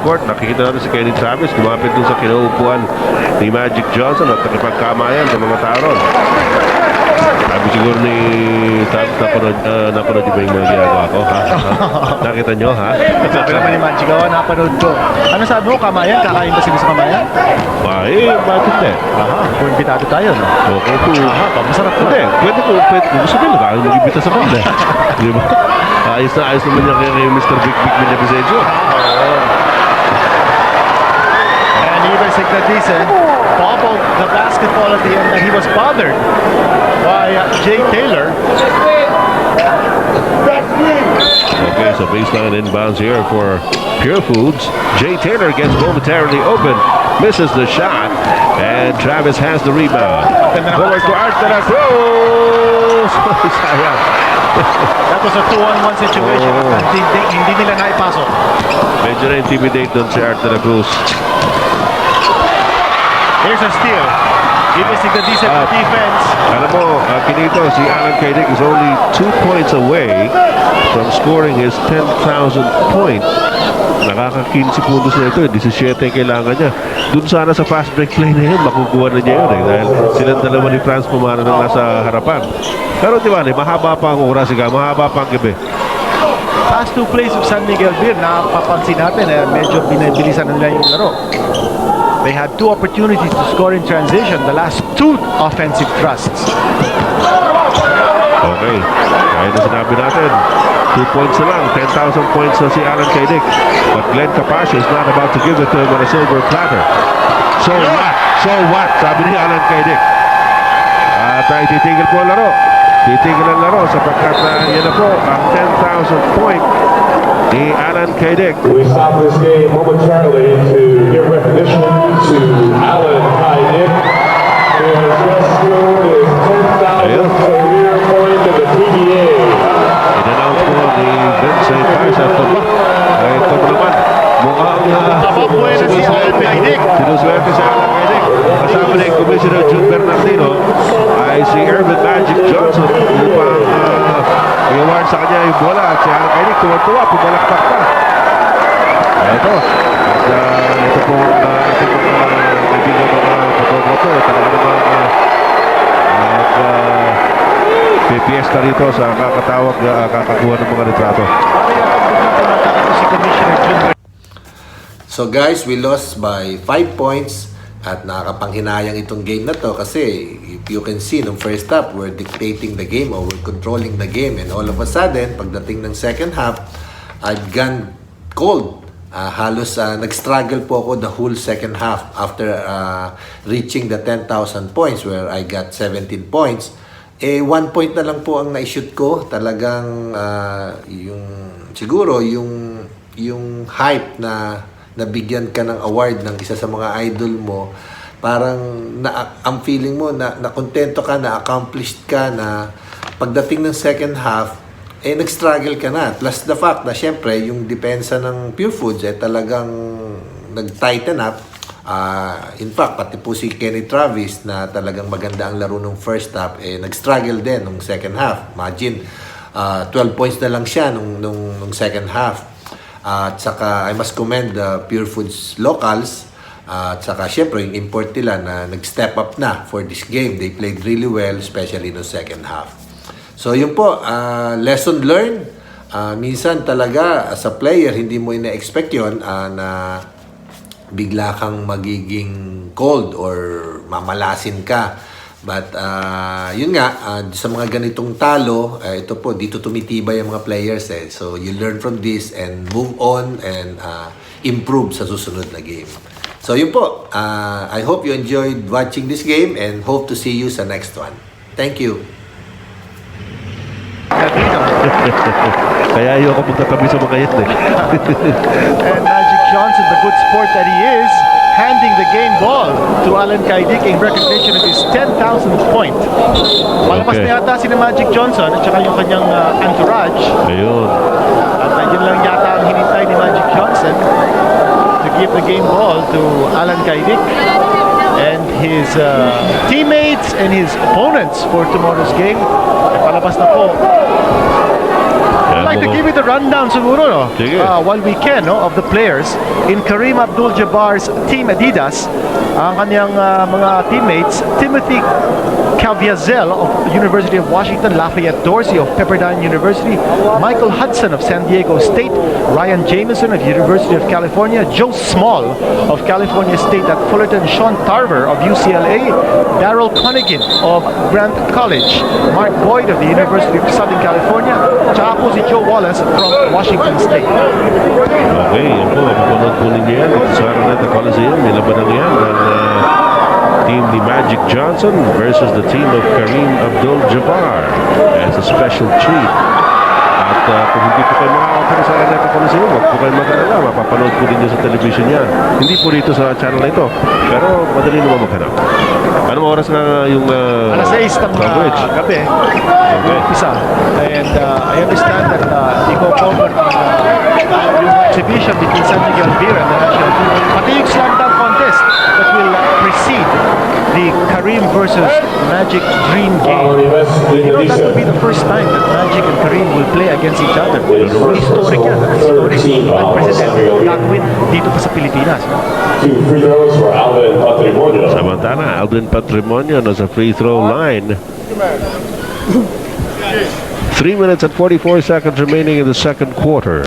court, nakikita natin si Kenny Travis lumapit dun sa kinaupuan ni Magic Johnson at nakipagkamayan sa mga tao ron. Sabi siguro ni Travis, napanood niyo ba yung mga ginagawa ko? Ha? Nakita nyo, ha? Sabi naman ni Magic, napanood ko. Ano sabi mo, kamayan? Kakain ba sila sa kamayan? Bakit eh? Kung imbitado tayo, no? Okay po. Masarap po. Hindi, pwede ko gusto nila, kaya mag-imbita sa kanila. Di ba? Ayos naman niya kay Mr. Big Villavicencio. And Ives Ticadice bobbled the basketball at the end, and he was bothered by Jay Taylor. Okay, so baseline inbounds here for PUREFOODS. Jay Taylor gets momentarily open, misses the shot, and And Travis has the rebound. Forward to Art de la Cruz. Sayang. That was a 2-on-1 situation. Oh. Hindi nila naipasok. Medyo na-intimidate doon si Art de la Cruz. Here's a steal. Giving the decent defense. Alam mo, Kinito, si Alan CAIDIC is only 2 points away from scoring his 10,000th point. Nakaka-15 puntos na ito. 17 kailangan niya. Doon sana sa fast break play na yun, makukuha na niya yun dahil silang dalawa ni Franz Pumano na nasa harapan. Pero di ba, mahaba pa ang oras, mahaba pa ang gabi. Last two plays of San Miguel Beer, napapansin natin medyo binibilisan na nila yung laro. They had 2 opportunities to score in transition, the last 2 offensive thrusts. Okay, kahit na sinabi natin 2 points na lang, 10,000 points na si Alan CAIDIC. But Glenn Capascio is not about to give it to him on a silver platter. So what? So what? Sabi ni Alan CAIDIC. At titigil po ang laro. Titigil ang laro sapagkat yan na po ang 10,000 point ni Alan CAIDIC. We stop this game momentarily to give recognition to Alan CAIDIC, who has just scored his 10,000th career point in the PBA. In-announce po ni Vincent Parsa ito ba? Ay ito naman mukhang si Alan CAIDIC. sinuswerte sa Alan CAIDIC. Kasama na yung Commissioner Jun Bernardino ay si Irvin Magic Johnson upang i-award sa kanya yung bola at si Alan CAIDIC tuwa-tuwa, pumalakpak pa. Ito. At ito po ating mga kaibigan mga photographer. Talaga naman pipiesta rito sa kakatawag kakakuha ng mga retrato. So guys, we lost by 5 points at nakakapanghinayang itong game na to kasi if you can see nung first half, we're dictating the game or we're controlling the game and all of a sudden, pagdating ng second half, I've gone cold. Halos nag-struggle po ako the whole second half after reaching the 10,000 points where I got 17 points. 1 point na lang po ang na-shoot ko. Talagang yung siguro yung hype na nabigyan ka ng award ng isa sa mga idol mo, parang ang feeling mo na kontento ka, na accomplished ka, na pagdating ng second half nag-struggle ka na. Plus the fact na syempre yung depensa ng PureFoods talagang nag-tighten up. In fact, pati po si Kenny Travis na talagang maganda ang laro nung first half, nag-struggle din nung second half. Imagine, 12 points na lang siya nung second half. At saka, I must commend the PureFoods locals. At saka, syempre, yung import nila na nag-step up na for this game. They played really well, especially no second half. So, yun po, lesson learned. Minsan talaga, as a player, hindi mo ina-expect yun na bigla kang magiging cold or mamalasin ka. But yun nga, sa mga ganitong talo, ito po, dito tumitibay ang mga players. So you learn from this and move on and improve sa susunod na game. So yun po, I hope you enjoyed watching this game and hope to see you sa next one. Thank you. Kaya ayoko magtatabi sa mga yan And Magic Johnson, the good sport that he is, handing the game ball to Alan CAIDIC in recognition of his 10,000th point. Palabas na yata si Magic Johnson at saka yung kanyang entourage. Ayun. At yun lang yata ang hinintay ni Magic Johnson to give the game ball to Alan CAIDIC and his teammates and his opponents for tomorrow's game. Palabas na po. I'd like to give you the rundown siguro, no? While we can, no, of the players. In Kareem Abdul-Jabbar's team Adidas, ang kanyang mga teammates, Timothy Caviezel of University of Washington, Lafayette Dorsey of Pepperdine University, Michael Hudson of San Diego State, Ryan Jameson of University of California, Joe Small of California State at Fullerton, Sean Tarver of UCLA, Darrell Cunningham of Grant College, Mark Boyd of the University of Southern California, tsaka po si Joe Wallace from Washington State. Okay, yan po. Mapapanood po ninyo yan dito sa Araneta Coliseum. May labanang yan ng team ni Magic Johnson versus the team of Kareem Abdul-Jabbar as a special treat. At kung hindi po kayo makakapanood sa NF Coliseum, huwag po kayo mag-alala. Mapapanood po ninyo sa television yan. Hindi po dito sa channel na ito. Pero madali naman maghanap. Anong oras na yung Alas 6 ng coverage? gabi. Okay. Isa. And I understand that di ko cover yung exhibition between San Miguel Beer and the national team. Pati yung slam dunk contest that will precede the Karim versus Magic Dream game. You know, that will be the first time that Magic and Karim will play against each other. Historic yan. Historic. Unprecedented. Gagawin dito pa sa Pilipinas. 2 free throws for Alvin Patrimonio. Samantala, Alvin Patrimonio nasa free throw line. 3 minutes and 44 seconds remaining in the second quarter.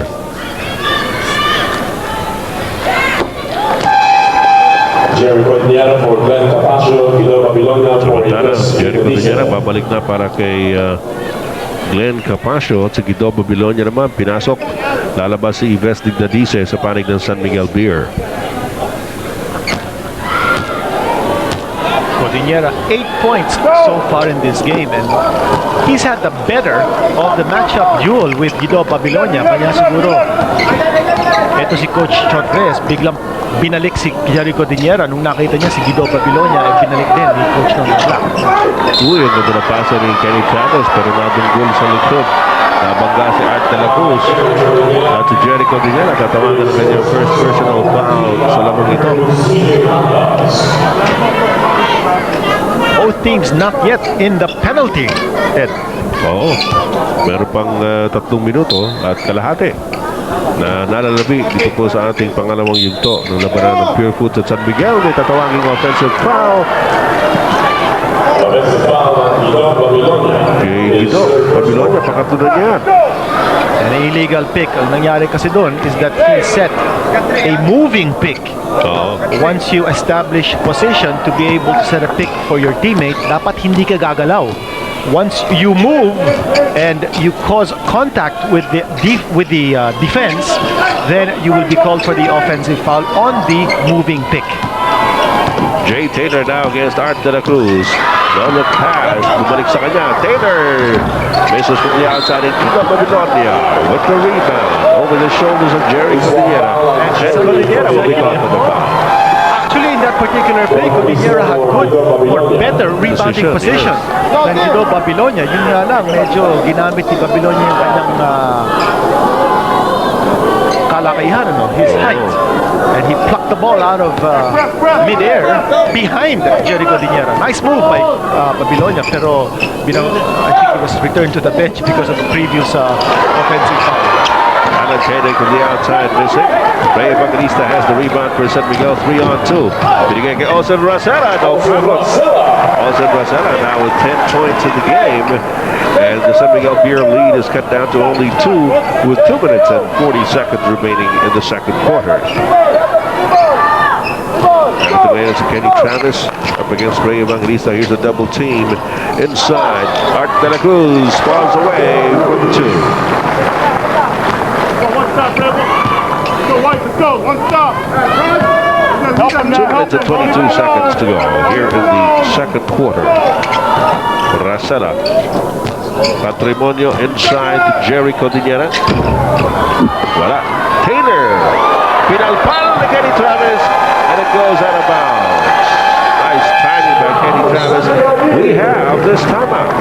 Jericho Niera for Glenn Capaccio, Guido Babilonia for Samantala, Ines Jericho Niera Indonesia. babalik na para kay Glenn Capaccio at si Guido Babilonia naman pinasok. Lalabas si Yves Dignadice sa panig ng San Miguel Beer. Cordillera 8 points so far in this game, and he's had the better of the matchup duel with Guido Babilonia. Kaya siguro ito si Coach Chodres biglang binalik si Jericho Cordillera nung nakita niya si Guido Babilonia, binalik din ni Coach ng Black. Uy, ang ganda na pasa ni Kenny Chavez pero nadunggol sa likod. Nabangga si Art de la Cruz at si Jericho Cordillera tatawagan ng kanyang first personal foul sa lamang ito. Both teams not yet in the penalty, Ed. Oo, meron pang 3 minuto at kalahati na nalalabi dito po sa ating pangalawang yugto ng labanan ng PUREFOODS at San Miguel. May tatawaging offensive foul Offensive foul on Guido Babilonia. kay Guido Babilonia, pakatlo na niya. An illegal pick. Ang nangyari kasi doon is that he set a moving pick. Oo. Once you establish position to be able to set a pick for your teammate, dapat hindi ka gagalaw. Once you move and you cause contact with the defense, then you will be called for the offensive foul on the moving pick. Jay Taylor now against Art de la Cruz. No look pass. Bumalik sa kanya. Taylor. Misses from the outside and Guido Babilonia with the rebound over the shoulders of Jerry Cordillera. And Cordillera will be caught for the foul. Actually, in that particular play, Cordillera had good or better rebounding position than Guido Babilonia. Yun nga lang, medyo ginamit ni Babilonia yung kanyang kalakayan, his height. And he plucked the ball out of mid-air behind Jericho Cordillera. Nice move by Babilonia, pero I think he was returned to the bench because of the previous offensive foul. Alan Chedek from the outside missing. Ray Evangelista has the rebound for San Miguel, 3-on-2. Binigay kay Olsen Rosella, no problem. Olsen Rosella now with 10 points in the game. And the San Miguel Beer lead is cut down to only 2 with 2 minutes and 40 seconds remaining in the second quarter. And the man is Kenny Travis up against Ray Evangelista. Here's a double team inside. Art de la Cruz falls away from the 2. Let's go, one stop. 2 minutes and 22 seconds to go here in the second quarter. Rosella. Patrimonio inside Jerry Cordillera. Voila. Taylor. Pinalpal to Kenny Travis and it goes out of bounds. Nice timing by Kenny Travis. We have this timeout.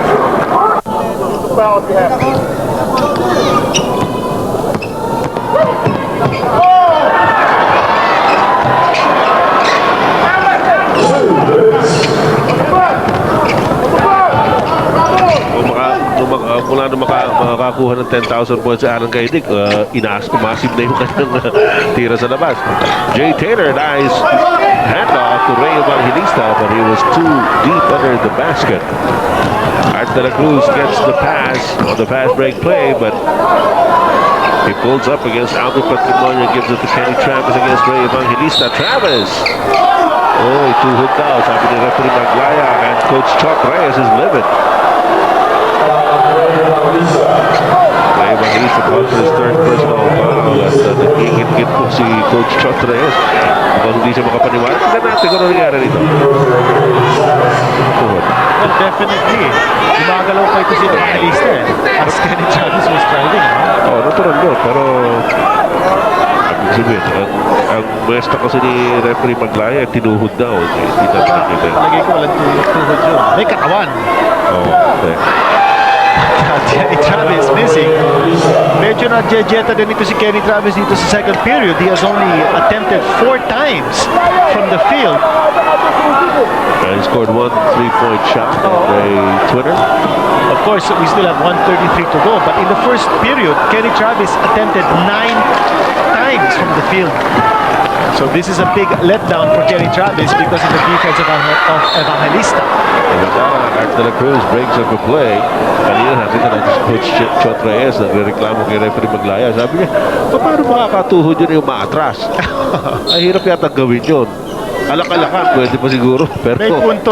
Mula na makakuha ng 10,000 points sa Alan CAIDIC, umasib na yung kanyang tira sa labas. Jay Taylor, nice handoff to Ray Evangelista, but he was too deep under the basket. Art de la Cruz gets the pass on the fast break play, but he pulls up against Alvin Patrimonio, gives it to Kenny Travis against Ray Evangelista. Travis! Oh, two-hit daw. Sabi ni referee Maglaya, and Coach Chuck Reyes is livid. Ray Evangelista calls for his third personal foul at nagigit-git po si Coach Chuck Reyes. Kung hindi siya makapaniwala, tignan natin kung ano nangyari rito. Tuhod. Well, definitely. Gumagalaw pa ito si Evangelista as Kenny Travis was driving. Oh, natural yun. Pero, ibig sabihin, ang muesta kasi ni referee Maglaya, tinuhod daw. Hindi na nakikita. Palagay ko walang tuhod yun. May katawan. Oh, okay. Kenny Travis missing. Medyo na-jejeta din ito si Kenny Travis dito sa second period. He has only attempted 4 times from the field. He scored 1 3-point shot and a twinner. Of course, we still have 1:33 to go. But in the first period, Kenny Travis attempted 9 times from the field. So this is a big letdown for Kenny Travis because of the defense of Evangelista. Art de la Cruz breaks up a play. Kanina natin na si Coach Chot Reyes nagre-reklamo kay referee Maglaya. Sabi niya, paano makakatuhod yun yung maatras? Ay, hirap yata gawin yun. Alak-alakan, pwede pa siguro. Pero,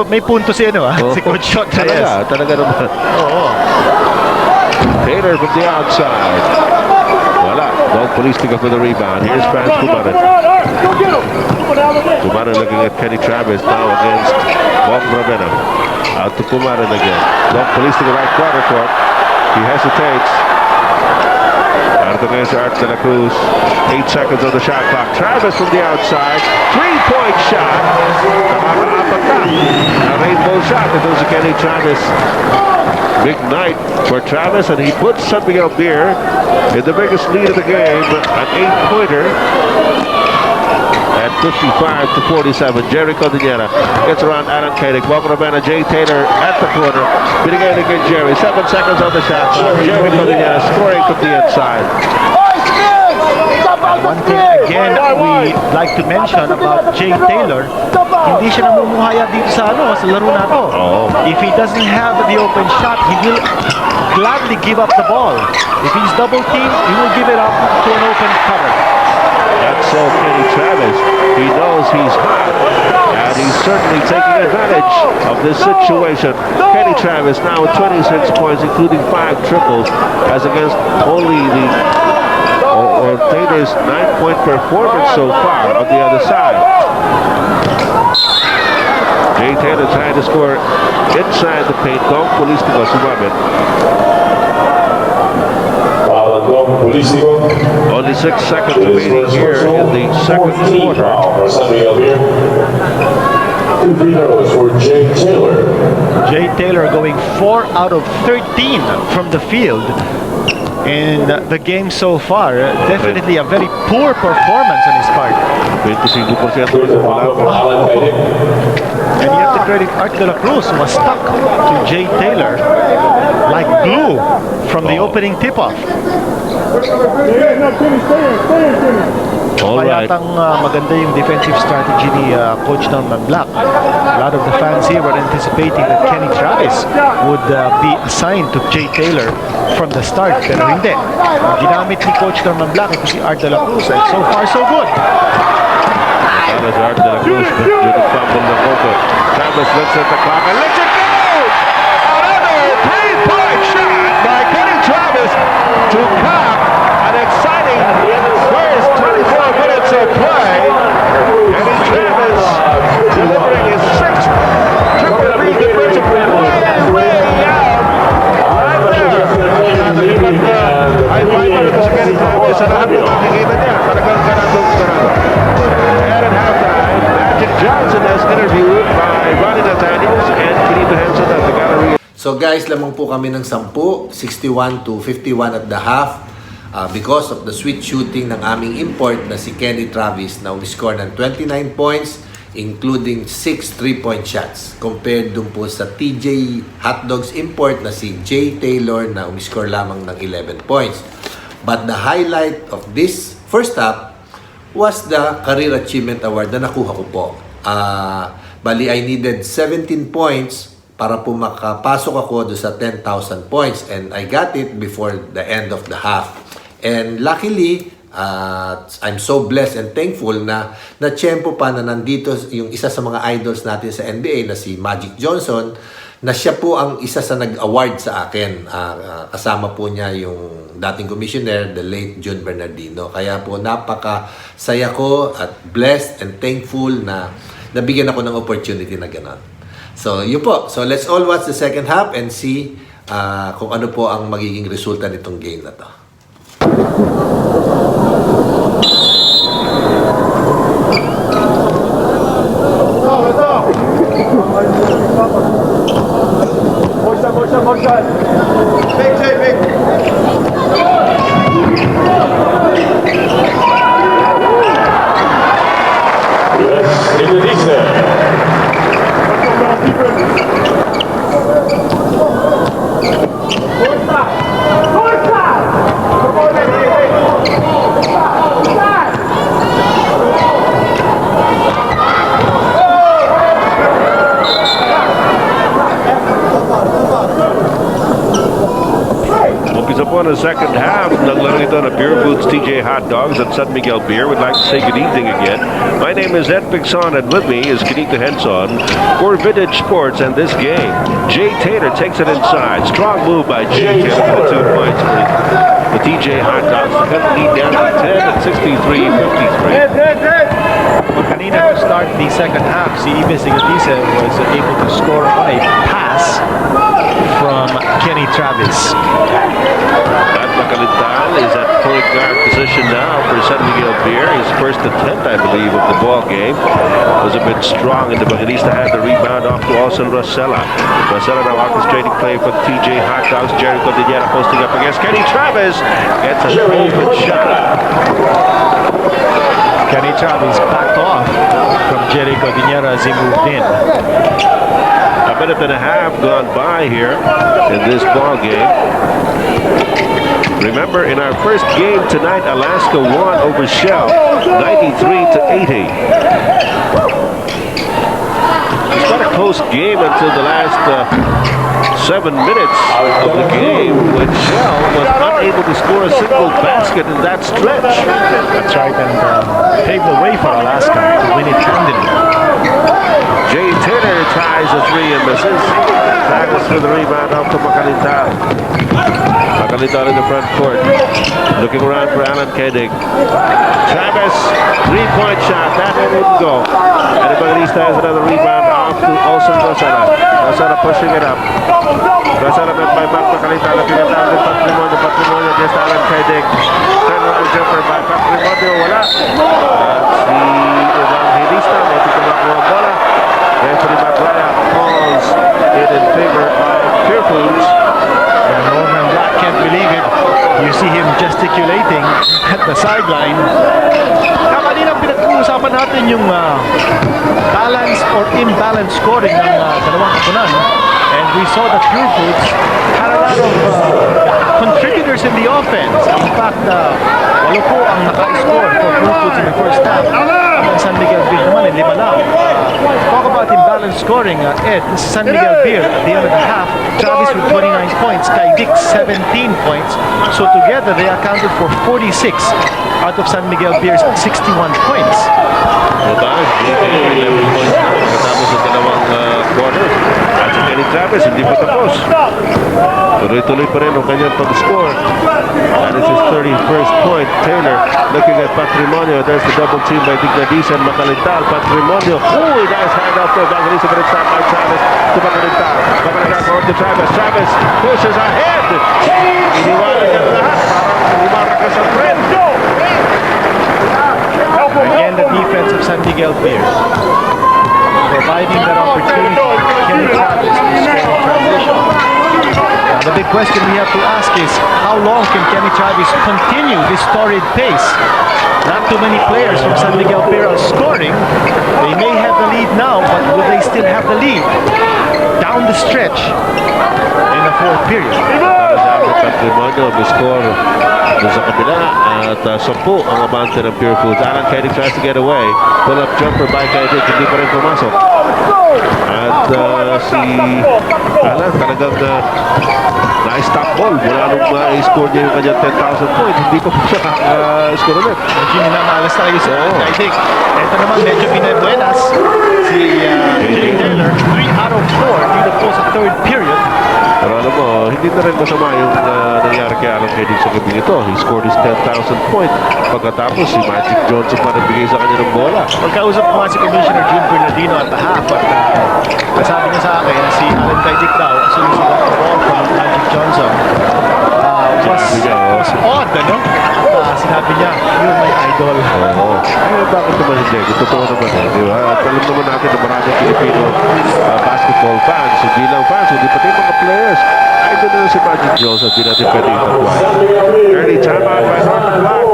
May punto si si Coach Chot Reyes. Talaga naman. Oo. Taylor from the outside. Wala. Dog Police pick up with the rebound. Here's Franz Kumarin. Kumarin looking at Kenny Travis now against Bob Ravena. Out to Kumarin again. Dog Police to the right corner court. He hesitates. Out against Art de la Cruz. 8 seconds on the shot clock. Travis from the outside. 3-point shot. Nakakaapat na. A rainbow shot. Ito si Kenny Travis. Big night for Travis, and he puts San Miguel Beer in the biggest lead of the game, an 8-pointer at 55-47. Jerry Cordillera gets around Alan CAIDIC. Welcome to Jay Taylor at the corner. Binigay again Jerry. 7 seconds on the shot. Jerry Cordillera scoring from the inside. One thing again we like to mention about Jay Taylor, hindi siya namumuhaya dito sa laro na to. If he doesn't have the open shot, he will gladly give up the ball. If he's double teamed, he will give it up to an open cover. That's so Kenny Travis. He knows he's hot, and he's certainly taking advantage of this situation. Kenny Travis now with 26 points, including 5 triples, as against only the Taylor's 9-point performance so far on the other side. Jay Taylor trying to score inside the paint. Comm Polístico sumabit. Only 6 seconds remaining here in the second quarter. 2 free throws for Jay Taylor. Jay Taylor going 4 out of 13 from the field in the game so far. Definitely a very poor performance on his part. 25% wala pa. And you have to credit Art de la Cruz, who was stuck to Jay Taylor like glue from the opening tip-off. All right. Kaya maganda yung defensive strategy ni Coach Norman Black. A lot of the fans here were anticipating that Kenny Travis would be assigned to Jay Taylor from the start. Pero hindi. Ginamit ni Coach Norman Black ito si Art de la Cruz. And so far, so good. Travis Art de la Cruz due to fumble na Coco. Travis looks at the clock and lets it go! Another 3-point shot by Kenny Travis to cap an exciting first 24 minutes of play. Kenny Travis delivering his 6th triple B defensive way out right there. Ay, five na ito si Kenny Travis sa lahat ng makikita niya. Talagang ganadong. And at halftime, Magic Johnson has interviewed by Ronnie Nathaniels and Benito Hansen at the gallery. So guys, lamang po kami ng 10, 61-51 at the half. Because of the sweet shooting ng aming import na si Kenny Travis na umiscore ng 29 points, including 6 3-point shots. Compared dun po sa TJ Hotdogs import na si Jay Taylor na umiscore lamang ng 11 points. But the highlight of this first half was the Career Achievement Award na nakuha ko po. Bali, I needed 17 points para po makapasok ako do sa 10,000 points, and I got it before the end of the half. And luckily, I'm so blessed and thankful na na-tiyempo pa na nandito yung isa sa mga idols natin sa NBA na si Magic Johnson, na siya po ang isa sa nag-award sa akin. Kasama po niya yung dating commissioner, the late Jun Bernardino. Kaya po napaka-saya ko at blessed and thankful na nabigyan ako ng opportunity na gano'n. So, yun po. So, let's all watch the second half and see kung ano po ang magiging resulta nitong game na to. Umpisa po ng second half. Naglaro ito na PUREFOODS TJ Hot Dogs at San Miguel Beer. Would like to say good evening again. My name is Ed Pixon and with me is Kenito Henson for Vintage Sports and this game. Jay Taylor takes it inside. Strong move by Jay Taylor for the 2 points for the TJ Hot Dogs to cut the lead down to 10 at 63-53. Kanina to start the second half, si Ibe Sigatisa was able to score on a pass from Kenny Travis. At Macalintal is at point guard position now for San Miguel Beer. His first attempt, I believe, of the ball game was a bit strong, and the Evangelista had the rebound off to Olsen Rosella. Rosella now orchestrating play for the TJ Hot Dogs. Jerry Cordillera posting up against Kenny Travis. Gets an open shot. Kenny Travis backed off from Jerry Cordillera as he moved in. A minute and a half gone by here in this ball game. Remember, in our first game tonight, Alaska won over Shell 93-80. It's not a close game until the last 7 minutes of the game when Shell was unable to score a single basket in that stretch. That's right, and paved the way for Alaska to win it handily. Jay Taylor tries a three and misses. Travis with the rebound off to Macalintal. Macalintal in the front court. Looking around for Alan CAIDIC. Travis, three-point shot. That one didn't go. And the Evangelista has another rebound off to Olsen Rosella. Rosella pushing it up. Rosella met by Mark Macalintal. Looking at Alan Patrimonio. Patrimonio against Alan CAIDIC. Turnaround jumper by Patrimonio. Wala. Si Evangelista. May titumakuha ang bola. Anthony Magraya calls it in favor of PUREFOODS. And Norman Black can't believe it. You see him gesticulating at the sideline. Kanina pinag-uusapan natin yung balance or imbalance scoring ng dalawang kapunan. And we saw that PUREFOODS had a lot of contributors in the offense. In fact, walo po ang naka-score for PUREFOODS in the first half. Ang San Miguel Beer naman, 5 lang. Talk about imbalance scoring, Ed. This is San Miguel Beer at the end of the half. Travis with 29 points, CAIDIC 17 points. So together they accounted for 46 out of San Miguel Beer's 61 points. Diba? 11 points na katapos sa dalawang quarter. At si Kenny Travis hindi pa tapos. Tuloy-tuloy pa rin ang kanyang pag-score. That is his 31st point. Taylor looking at Patrimonio. There's the double team by Dignadisa and Macalintal. Patrimonio. Ooh, nice handoff to Evangelista, but it's stopped by Travis to Macalintal. Macalintal going to Travis. Travis pushes ahead. Iniwanan niya lahat. Parang umarakas sa friend. Again, the defense of San Miguel Beer providing that opportunity for Kenny Travis to score in transition. Now, the big question we have to ask is, how long can Kenny Travis continue this torrid pace? Not too many players from San Miguel Beer are scoring. They may have the lead now, but will they still have the lead down the stretch in the fourth period? Patrimonio score sa kabila at 10 ang abante ng PUREFOODS. Alan CAIDIC tries to get away. Pull-up jumper by CAIDIC, hindi pa rin pumasok. At si Alan talagang na-stop ball mula nung i-score niya yung kanyang 10,000 points. Hindi pa po siya score ulit. Medyo minamalas talaga si CAIDIC. Ito naman medyo pinabuenas si Jay Taylor. 3 out of 4 dito po sa third period. Pero alam mo, hindi na na rin masama yung nangyari kay Alan Kaidic sa gabi ito. He scored his 10,000th point. Pagkatapos, si Magic Johnson pa nagbigay sa kanya ng bola. Magkausap ko nga si Commissioner Jun Bernardino at the half at sabi niya sa akin si Alan Kaidic daw sinusugat the ball from Magic Johnson. Was odd, ano? Sinabi niya, you're my idol. Oo. Bakit naman hindi? Totoo naman di ba? At alam naman natin na maraming Filipino basketball fans, hindi lang fans, hindi pati mga players. Idol na si Magic Johnson, hindi natin pwede itatway. Early timeout by Norman Black.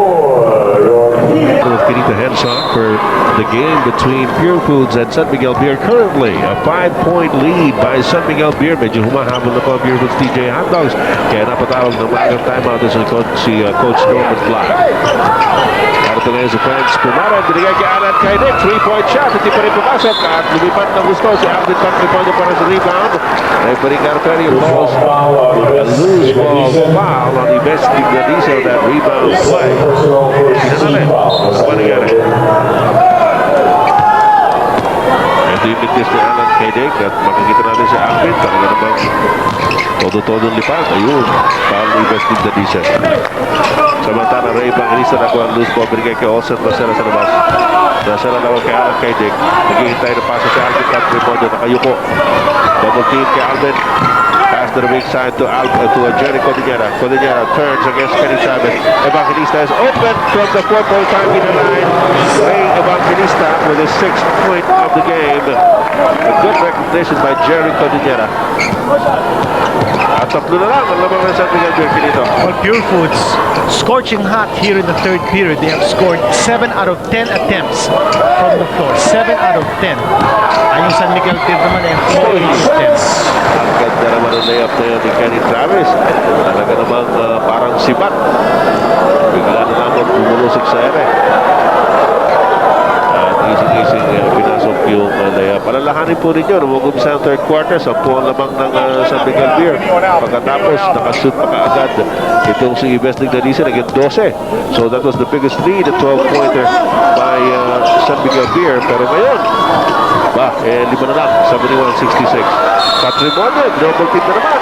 Getting the hands up for the game between Pure Foods and San Miguel Beer. Currently, a 5-point lead by San Miguel Beer. Medyo humahabol na po Pure Foods TJ Hotdogs. Kaya napatawag ng magang timeout si Coach Norman Black. Ito ngayon si Franz Pumara. Binigay kay Alan Kaidic. 3-point shot. Hindi pa rin pumasok. At lumipat na gusto si Alvin Patrimonio para sa rebound. Referee Carperi calls a loose ball foul on the best team that he saw that rebound play. Ano nangyari? Ito yung bigtis ni Alan Kaidic at makikita natin si Alvin. Talaga namang todo-todo lipat. Ayun. Foul ni best team that he saw. Samantala, Ray Evangelista nakuha ang loose ball. Binigay kay Olsen Rosera sa labas. Nasa na naman kay Alan Kaidic. Naghihintay na pasa si Alvin Patrimonio. Nakayuko. Double team kay Alvin. Pass to the weak side to Jerry Cordillera. Cordillera turns against Kenny Chavez. Evangelista is open from the 4-point target line. Ray Evangelista with his 6th point of the game. A good recognition by Jerry Cordillera. At tatlo na lang ang lamang ng San Miguel Beer Finito. Well, Pure Foods, scorching hot here in the third period. They have scored 7 out of 10 attempts from the floor. 7 out of 10. Ay yung San Miguel Beer naman ay 4 out of 10. Ang ganda naman ang layup na yun ni Kenny Travis. Talaga namang parang sibat. Bigla na naman bumulusok sa ere. At easy-easy pinasok yung layup. Alalahanin po ninyo, nung-umpisa ang third quarter, 10 lamang ng San Miguel Beer. Pagkatapos, nakashoot pa kaagad itong si Westing Danisa, naging 12. So that was the biggest lead, a 12-pointer by San Miguel Beer. Pero ngayon, lima na lang, 71-66. Patrimonio, double team na naman.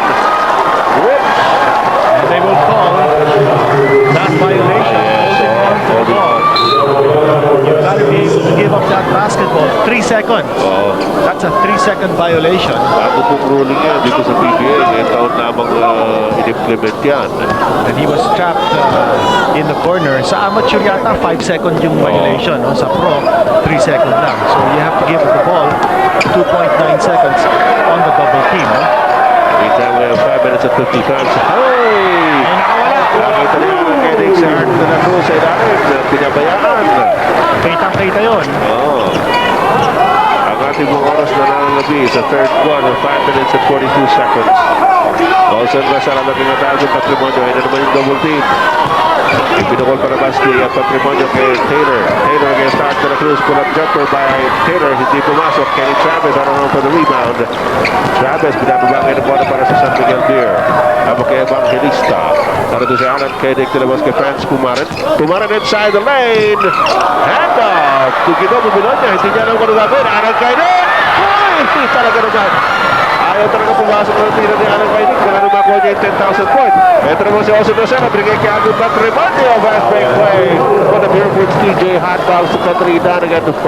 And they will call that violation. Holding on. You've got to be able to give up that basketball. 3 seconds. That's a 3-second violation. Bago pong ruling yan dito sa PBA, ngayon taon lamang in-implement yan. And he was trapped in the corner. Sa amateur yata, 5 seconds yung violation. No? Sa pro, 3 seconds lang. So you have to give the ball 2.9 seconds on the double team. No? Meantime, we have 5 minutes and 50 times. Hey! Ay, nakawala. Nakita na yung Kaidic sa Art na nato sa ilalim. Pinabayaan. Kitang-kita yun. Ang ating mga oras na nalalabi sa third quarter, 5 minutes and 42 seconds. Olsen Rosera laging natalo yung Patrimonio. Ayun na naman yung double team. Ipinukol pa na basket at Patrimonio kay Taylor. Taylor against Art de la Cruz. Pull up jumper by Taylor. Hindi pumasok. Kenny Chavez on for the rebound. Chavez binababangay ng bola para sa San Miguel Beer. Abo kay Evangelista. Narito si Alan Kaidic. Tinabas kay Franz Pumaran. Pumaran inside the lane. Hand off. Tugido bumilan niya. Hindi niya alam kung ano gagawin. Alan Kaidic. Ay! Talaga naman. Ayaw talaga pumasok ng tira ni Alan Kaidic. Kaya naman makuha niya yung 10,000 point. Ito naman si Olsen Rosera. Binigay kay Alvin Patrimonio. Fast break play. For the Pure Foods TJ Hotdogs to cut 3 down again to 5.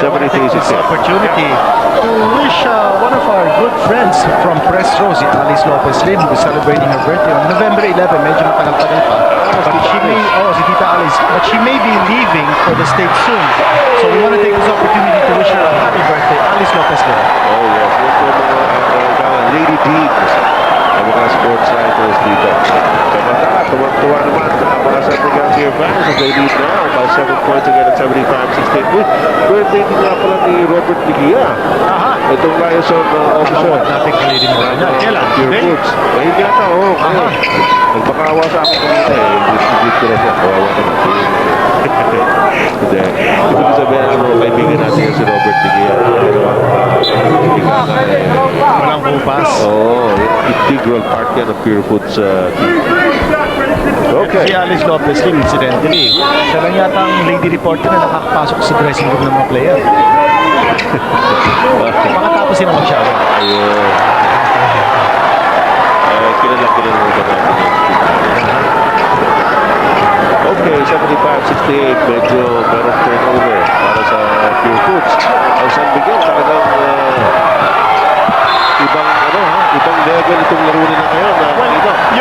73-66. This opportunity to wish one of our good friends from Press Row, si Alice Lopez Lim, who's celebrating her birthday on November 11. Medyo matagal-tagal pa. But she may, si Tita Alice, but she may be leaving for the States soon. So we want to take this opportunity to wish her a happy birthday, Alice Lopez Lim. Oh yes, ito mga Lady Deeds. Ang mga sports writers dito. Samantala, tuwag-tuwa naman para sa Miguel Beer fans as they lead now by 7 points again at 75-16. Birthday din nga pala ni Robert Ligia. Aha. Itong liaison officer. Natin kalilin mo na. Kailan? Pure Foods. Ngayon yata, Aha. Nagpakawa sa akin kanina eh. Hindi ko na siya. Kawawa naman. Hindi. Ibig sabihin, kaibigan natin si Robert Ligia. Walang bupas. Integral part yan ng Pure Foods team. Okay. Si Alice Lopez Lim, incidentally, siya lang yata ang lady reporter na nakakapasok sa dressing room ng mga player. Pakatapos sila mag-shower. Ayun. Kilala ba natin yun? Okay, 75-68. Medyo meron turnover para sa Pure Foods. Ang San Miguel talagang ibang level itong laro nila ngayon.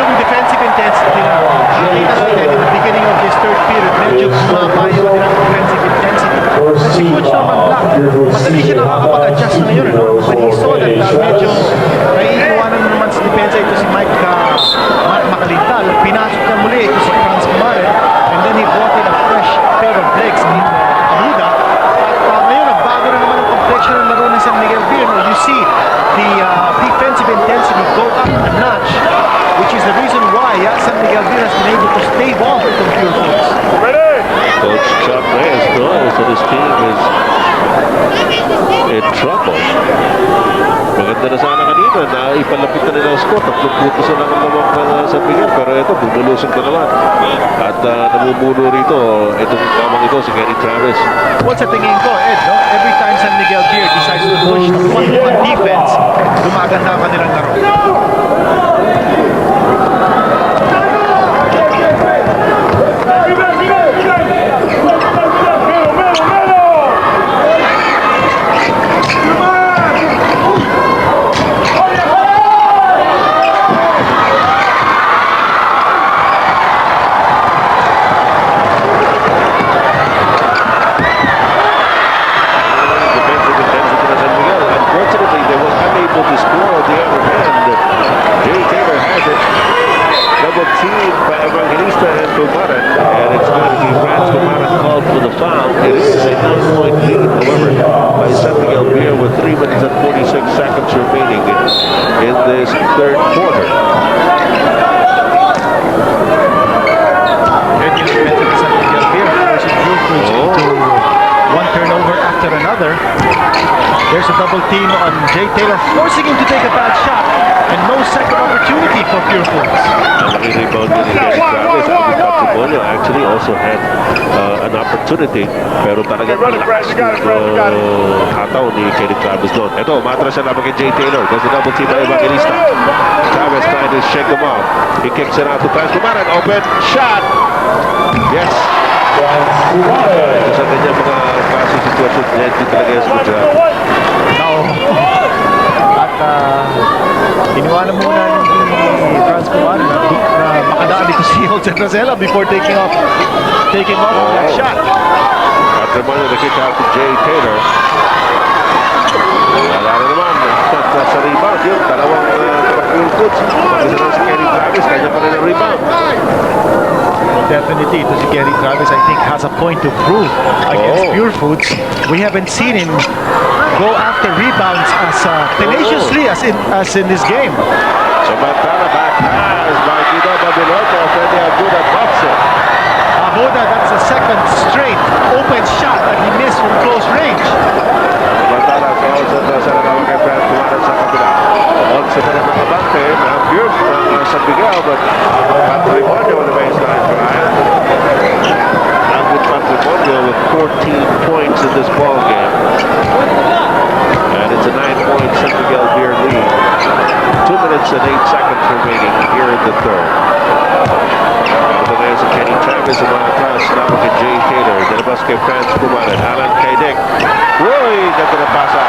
Yung defensive intensity nila, nakita natin in the beginning of this third period, medyo bumaba yung nilang defensive intensity. Si Coach Norman Black, madali siya nakakapag-adjust ngayon. When he saw that medyo naiiwanan naman sa depensa ito si Mike Macalintal, pinasok na muli ito si Franz Kumare, and then he brought in a fresh pair of legs in Aluda. At ngayon, nagbago na naman ang complexion ng laro ng San Miguel Beer. You see the defensive intensity go up a notch, which is the reason why San Miguel Beer has been able to stave off from Pure Foods. Coach Chuck Reyes knows that his team is in trouble. Maganda na sana kanina na ipalapit na nila ang score. 3 puntos na lang ang lamang ng San Miguel. Pero ito, bumulusog na naman. At namumuno rito, itong kamang ito, si Kenny Travis. Well, sa tingin ko, Ed, no? Every time San Miguel Beer decides to push the 1-1 defense, gumaganda ang kanilang laro. There's a double team on Jay Taylor, forcing him to take a bad shot, and no second opportunity for Pure Foods. Rebound din ni Travis. Patrimonio actually also had an opportunity, pero talagang malakas yung hataw ni Kenny Travis doon. Ito, matras siya naman kay Jay Taylor. There's a double team by Evangelista. Travis trying to shake him off. He kicks it out to Franz Kumare. Open shot! Yes! Ito sa kanya mga klaseng sitwasyon, hindi talaga yung sa At iniwanan muna ni Franz Kumare na makadaan dito si Jose Rosella before taking off that shot. Patrimonio na kick out to Jay Taylor. Wala na naman. Sa rebound yun. Dalawang Pure Foods. Pag-isa lang si Kenny Travis, kanya pa rin ang rebound. Definitely, ito si Kenny Travis, I think, has a point to prove against Pure Foods. We haven't seen him go after rebounds as tenaciously as in this game. Samantala back pass by Guido Babilonia. Freddy Abuda buffs it. Abuda, that's the second straight open shot that he missed from close range. Samantala sa nalaman kay Franz Kumare sa kabila. Also na naman kabante ng Pure ng San Miguel, but Patrimonio on the baseline drive. Now with Patrimonio with 14 points in this ball game. And it's a 9-point San Miguel Beer lead. 2 minutes and 8 seconds remaining here in the third. Ito ngayon si Kenny Travis ang mga atras naman kay Jay Taylor. Dalabas kay Franz Kumare. Alan CAIDIC. Uy! Ganda na pasa.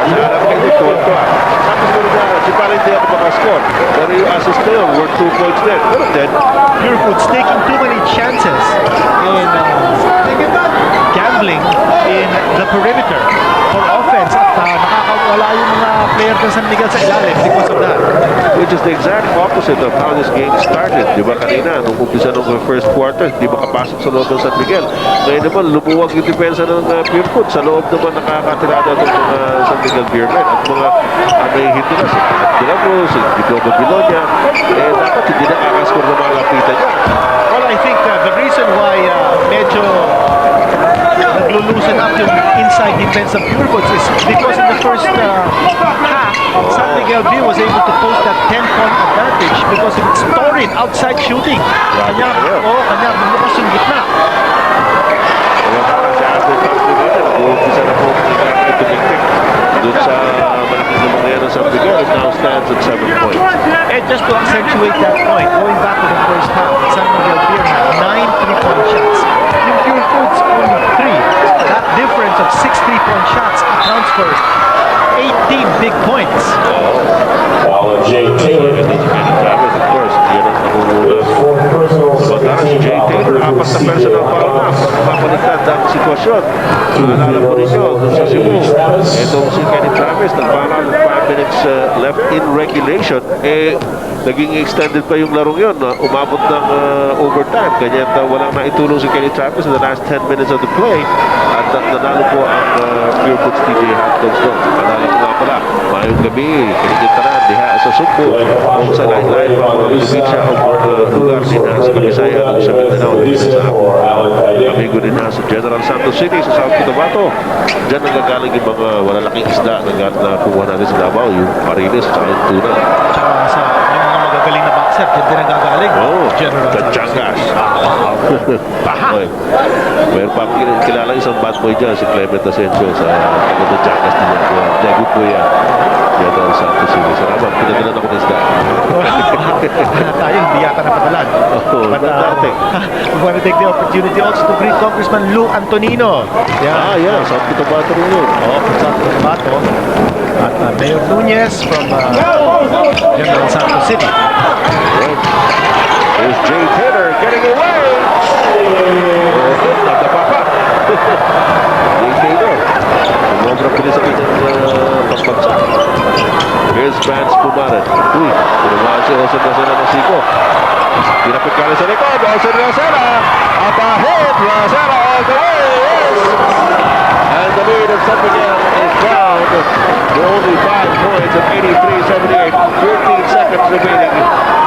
Si Alan CAIDIC tuwan-tuwa. Tapos mo na si Pala hindi ako makascore. Pero yung assist na yun, worth 2 points din. Pero then, Pure Foods taking too many chances in gambling in the perimeter for offense at nakakawala yung mga player ng San Miguel sa ilalim because of that. which is the exact opposite of how this game started. Di ba kanina, nung umpisa ng first quarter, di makapasok sa loob ng San Miguel. Ngayon naman, lumuwag yung depensa ng Pure Foods. Sa loob naman nakakatirada ng mga San Miguel Beer Men. At mga nahihindi na si Dinamo, si Guido Babilonia. Dapat hindi nakakaskor na mga lapitan niya. Well, I think the reason why medyo naglulusen up yung inside defense of Pure Foods is because in the first half, San Miguel Beer was able to post that 10-point advantage because of its torrid outside shooting. Kanya bumukas yung gitna. Umpisa na po tumigpik doon sa malaking lamang ngayon ng stands at 7 points. And just to accentuate that point, going back to the first half, San Miguel Beer had 9 3-point shots. Yung Pure Foods only 3. That difference of 6 3-point shots accounts for 18 big points. Foul on Jay Taylor. And then Kenny Travis, of course, yun ang nangunguna. Fourth personal, Samantala si Jay Taylor, 4 na personal foul na. Mapaligtad ang sitwasyon. Naalala po ninyo, doon sa Cebu. Itong si Kenny Travis, nagpala ng 5 minutes left in regulation. Naging extended pa yung larong yun. Umabot ng overtime. Kanya walang naitulong si Kenny Travis in the last 10 minutes of the play. At nanalo po ang Pure Foods TJ Hotdogs doon. Nanalo ko nga pala. Mayong gabi, kinikintanan, diha sa Sugbo. Kung sa line-line pa mga probinsya o lugar din sa Kabisaya at sa Mindanao. Sa amigo din sa General Santos City sa South Cotabato. Diyan nagagaling yung mga walalaking isda na kuha natin sa Davao. Yung marilis at yung tuna. Sa yung mga magagaling na boxer, dyan din nagagaling. General Tachangas. Baha. Mayroon pa kilala isang bad boy dyan, si Clement Asensio sa Tachangas din yan. Good boy yan. General Santos City. Salamat, pinadalan ako ng isda. Tayo, hindi yata napadalan. But we want to take the opportunity also to greet Congressman Lou Antonino. Yeah, South Cotabato rin yun. South Cotabato. At Mayor Nunez from General Santos City. Right. Here's Jay Taylor getting away. Nagdapapa. Jay Taylor. Sobrang pilis ang kanyang pagbagsak. Here's Vance Pumaran. Uy, pinumaan si Jose Rosela ng siko. Pinapit ka rin sa likod. Jose Rosela. Up ahead. Rosela all the way. Yes! And the lead of San Miguel is down to only 5 points at 83-78. 13 seconds remaining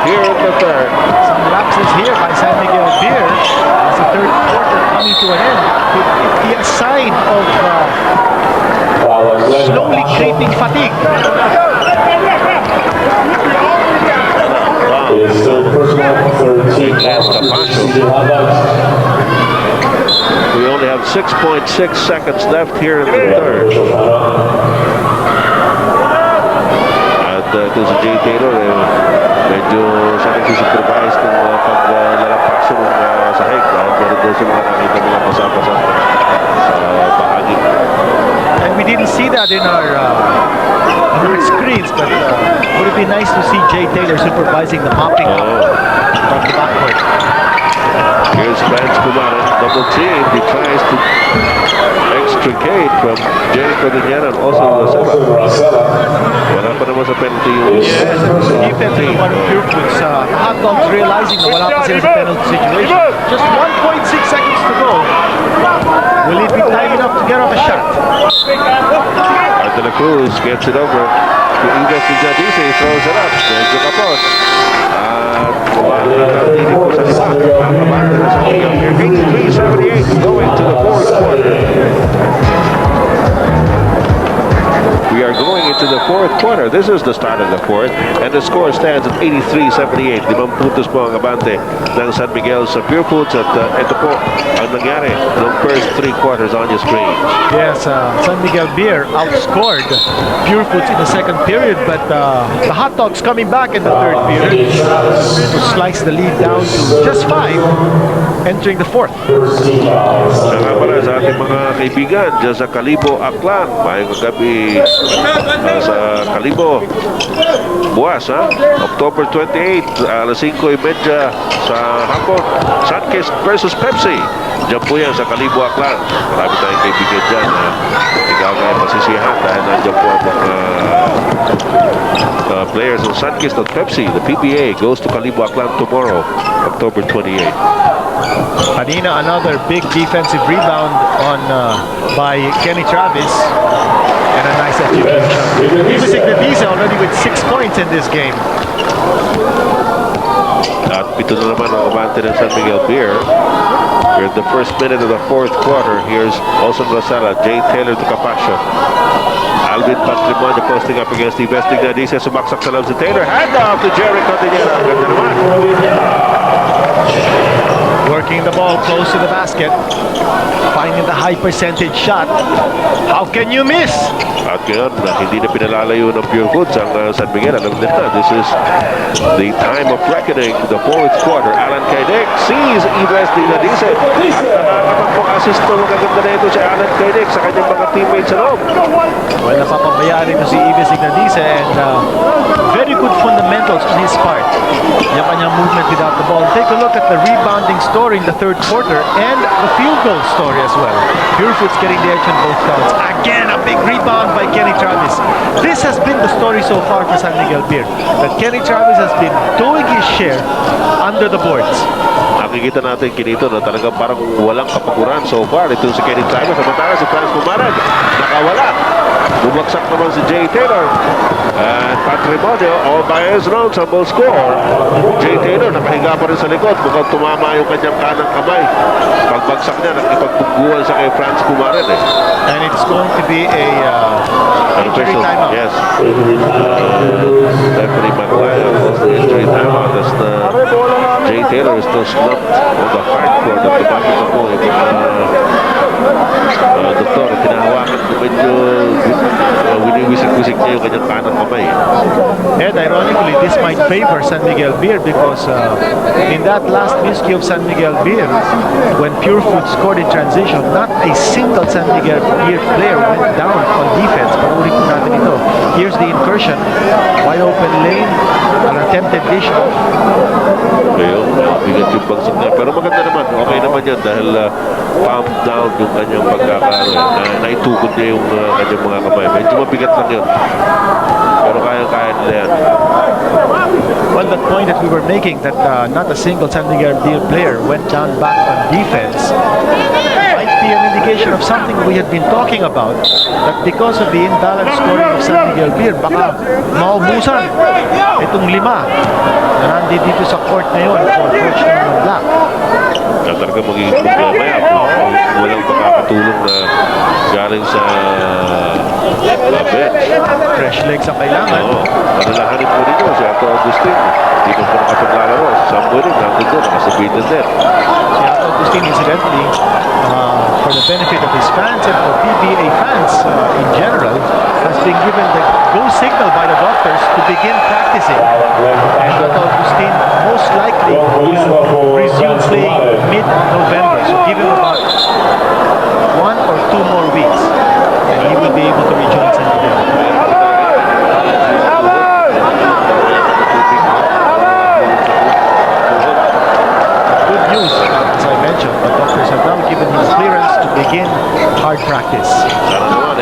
here in the third. Some lapses here by San Miguel Beer as the third quarter coming to an end. Could it be a sign of slowly creeping fatigue? His third personal, 13 We only have 6.6 seconds left here in the third. At ito si Jay Taylor, medyo siya nagsusupervise kung paglalakpak siya ng sahig dahil meron doon siya nakakita mga pasapasa sa bahagi. And we didn't see that in our screens, but would it be nice to see Jay Taylor supervising the mopping up from the backcourt? Here's Vance Pumaran, double team. He tries to extricate from Jay Cordillera and also Rosella. Wala pa naman sa penalty yung... Yes, defense of one of Pure Foods. The Hot Dogs realizing na wala pa sila sa penalty situation. Just 1.6 seconds to go. Will it be time enough to get off a shot? And De La Cruz gets it over to Ives Villadice. He throws it up. Medyo kapos. At hindi po sa lima. Ang kabante na sa Miguel. 83-78 going to the fourth quarter. We are going into the fourth quarter. This is the start of the fourth. And the score stands at 83-78. 5 puntos po ang abante ng San Miguel sa Pure Foods. At ito po ang nangyari ng first 3 quarters on your screen. Yes, San Miguel Beer outscored Pure Foods in the second period, but the Hot Dogs coming back in the third period to slice the lead down to just 5 entering the fourth. Saka pala sa ating mga kaibigan dyan sa Kalibo, Aklan. Mayang gabi sa Kalibo. Buwas, October 28, alas 5:30 sa hapon. Sunkist versus Pepsi. Diyan po yan sa Kalibo, Aklan. Marami tayong kaibigan dyan. Ikaw nga masisiyahan dahil nandiyan po ang mga players ng Sunkist at Pepsi. The PBA goes to Kalibo, Aklan tomorrow, October 28. Kanina, another big defensive rebound on by Kenny Travis. And a nice execution. Ives Villadice already with 6 points in this game. At pito na naman ang abante ng San Miguel Beer. We're in the first minute of the fourth quarter. Here's Olson Rosella, Jay Taylor to Capascio. Alvin Patrimonio posting up against Ives Villadice. Sumaksak sa loob si Taylor. Hand off to Jerry Cordillera. Ganda naman. Working the ball close to the basket. Finding the high percentage shot. How can you miss? At ngayon, hindi na pinalalayo ng PUREFOODS ang San Miguel. Alam nila, this is the time of reckoning. The fourth quarter. Alan CAIDIC sees Ives Dignadice. At nakakapag-assist na magaganda na ito si Alan CAIDIC sa kanyang mga teammates sa loob. Well, napapabayaan ito si Ives Dignadice and very good fundamentals on his part. Yung kanyang movement without the ball. Take a look at the rebounding story in the third quarter and the field goal story as well. PUREFOODS getting the edge on both counts. Again, a big rebound by Kenny Travis. This has been the story so far for San Miguel Beer. That Kenny Travis has been doing his share under the boards. Nakikita natin kinito na talagang parang walang kapakuran so far. Ito si Kenny Travis. Samantala si Franz Pumarag. Nakawala. Bumagsak naman si Jay Taylor. And Patrimonio all by his own stumble score. Jay Taylor nakahiga pa rin sa likod. Mukhang tumama yung kanyang kanang kamay. Pagbagsak niya, nakipagpugguan sa kay Franz Pumarag eh. And it's going to be a injury timeout. Yes. Referee Maguire was the injury timeout as the Jay Taylor is still slumped on the hardcourt at the bottom of the ball. Doktor, tinahawakan ko medyo winiwisik-wisik niya yung kanyang kanang kamay. And ironically, this might favor San Miguel Beer because in that last miscue of San Miguel Beer, when PUREFOODS scored in transition, not a single San Miguel Beer player went down on defense. Panurin ko natin ito. Here's the incursion. Wide open lane. An attempted dish off. Ayun, bigat yung bagsak niya. Pero maganda naman. Okay naman yan dahil palm down yung kanyang naitukod niya yung kanyang mga kamay. Medyo mabigat lang yun. Pero kaya nila yan. Well, the point that we were making that not a single San Miguel Beer player went down back on defense might be an indication of something we had been talking about, that because of the imbalanced scoring of San Miguel Beer, baka maubusan itong 5 na nandito dito sa court ngayon for Coach ng Black. Kaya talaga magiging problema yan. Walang makakatulong na galing sa bench. Fresh legs ang kailangan. Oo. Nalalahanin po ninyo si Ato Agustin. Hindi ko po nakapaglalaro. Samuel rin, nandun doon, nakasabitan din. Si Ato Agustin, incidentally, for the benefit of his fans and for PBA fans in general, has been given the go signal by the doctors to begin practicing. And Ato Agustin most likely will resume playing mid-November. So give him about 1 or 2 more weeks and he will be able to rejoin San Miguel. Good news, as I mentioned, the doctors have now given him clearance to begin hard practice. Sana naman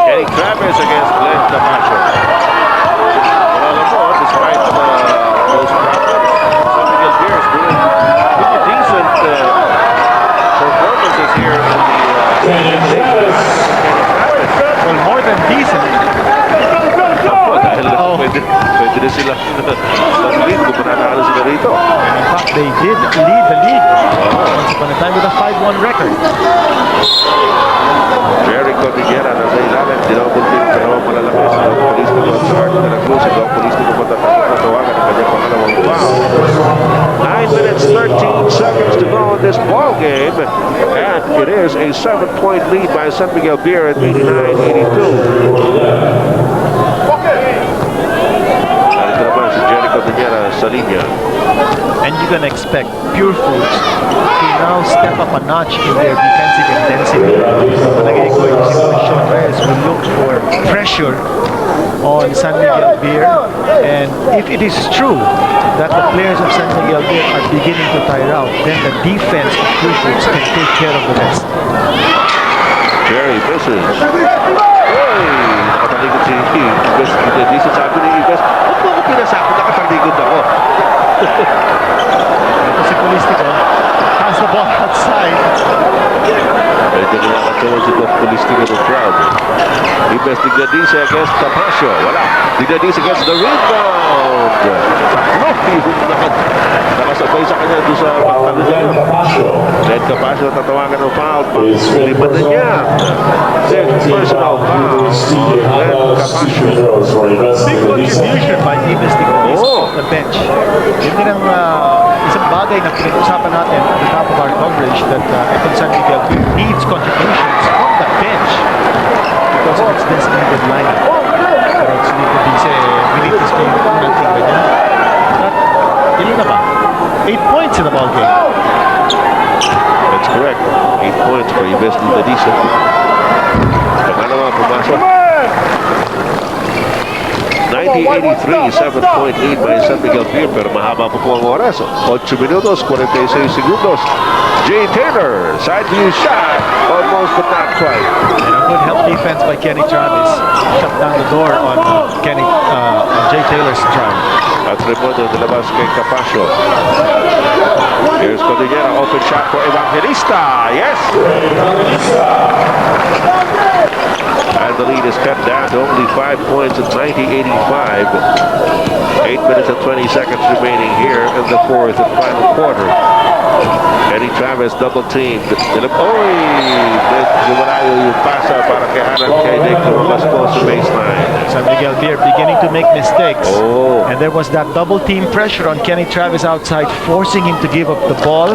Kenny Travis against Glenn Camacho. Alam mo, despite those problems, San Miguel Beer is doing pretty decent performances here in the Well, more than decent. dahil pwede na sila mag-lead kung mananalo sila rito. And in fact, they did lead the league once upon a time with a 5-1 record. Jericho Miguera na sa ilalim, dinobol din dalawang malalaki sa Police na Don Sart na nag-close. Ito ang Police na matawagan ang kanyang pangalawang foul. 9 minutes, 13 seconds to go in this ball game. And it is a 7-point lead by San Miguel Beer at 89-82. Narito naman si Jericho Miguera sa linya. And you can expect PUREFOODS to now step up a notch in their defensive intensity. Palagay ko yung si Coach Sean Reyes will look for pressure on San Miguel Beer. And if it is true that the players of San Miguel Beer are beginning to tire out, then the defense of PUREFOODS can take care of the rest. Jerry misses. Uy! Nakatalikod si Ives. Hindi sa sabi ni Ives, huwag mo ako pinasako, nakatalikod ako. Ito si Polistico has the ball outside. Medyo nakakatawa si Polistico ng crowd. Ives Dignadice against Capasio. Wala. Dignadice against the rebound. No, nakasabay sa kanya doon sa pantalon niya. Red Capasio tatawagan ng foul. Liban na niya. 6 personal foul on Glenn Capascio. Big contribution by Investigadis Oh. off the bench. Yun din ang isang bagay na pinag-usapan natin at the top of our coverage that itong San Miguel needs contributions from the bench because of its designated lineup. Pero hindi ko din we need to stay unang tingnan niya. At ilan na ba? 8 points in the ball game. That's correct. 8 points for Investigadis. Pangalawa pumasok. 90-83, 7-point lead by San Miguel Beer, pero mahaba pa po ang oras. 8 minutos, 46 segundos. Jay Taylor, side view shot, almost but not quite. And a good help defense by Kenny Travis. Shut down the door on on Jay Taylor's drive. At rebondo nilabas kay Capascio. Here's Cordillera, open shot for Evangelista. Yes! And the lead is cut down to only 5 points at 90-85. 8 minutes and 20 seconds remaining here in the fourth and final quarter. Kenny Travis double teamed. Oy! Medyo malayo yung pasa para kay Alan CAIDIC. Lumabas po sa baseline. San Miguel Beer beginning to make mistakes. Oh. And there was that double team pressure on Kenny Travis outside, forcing him to give up the ball.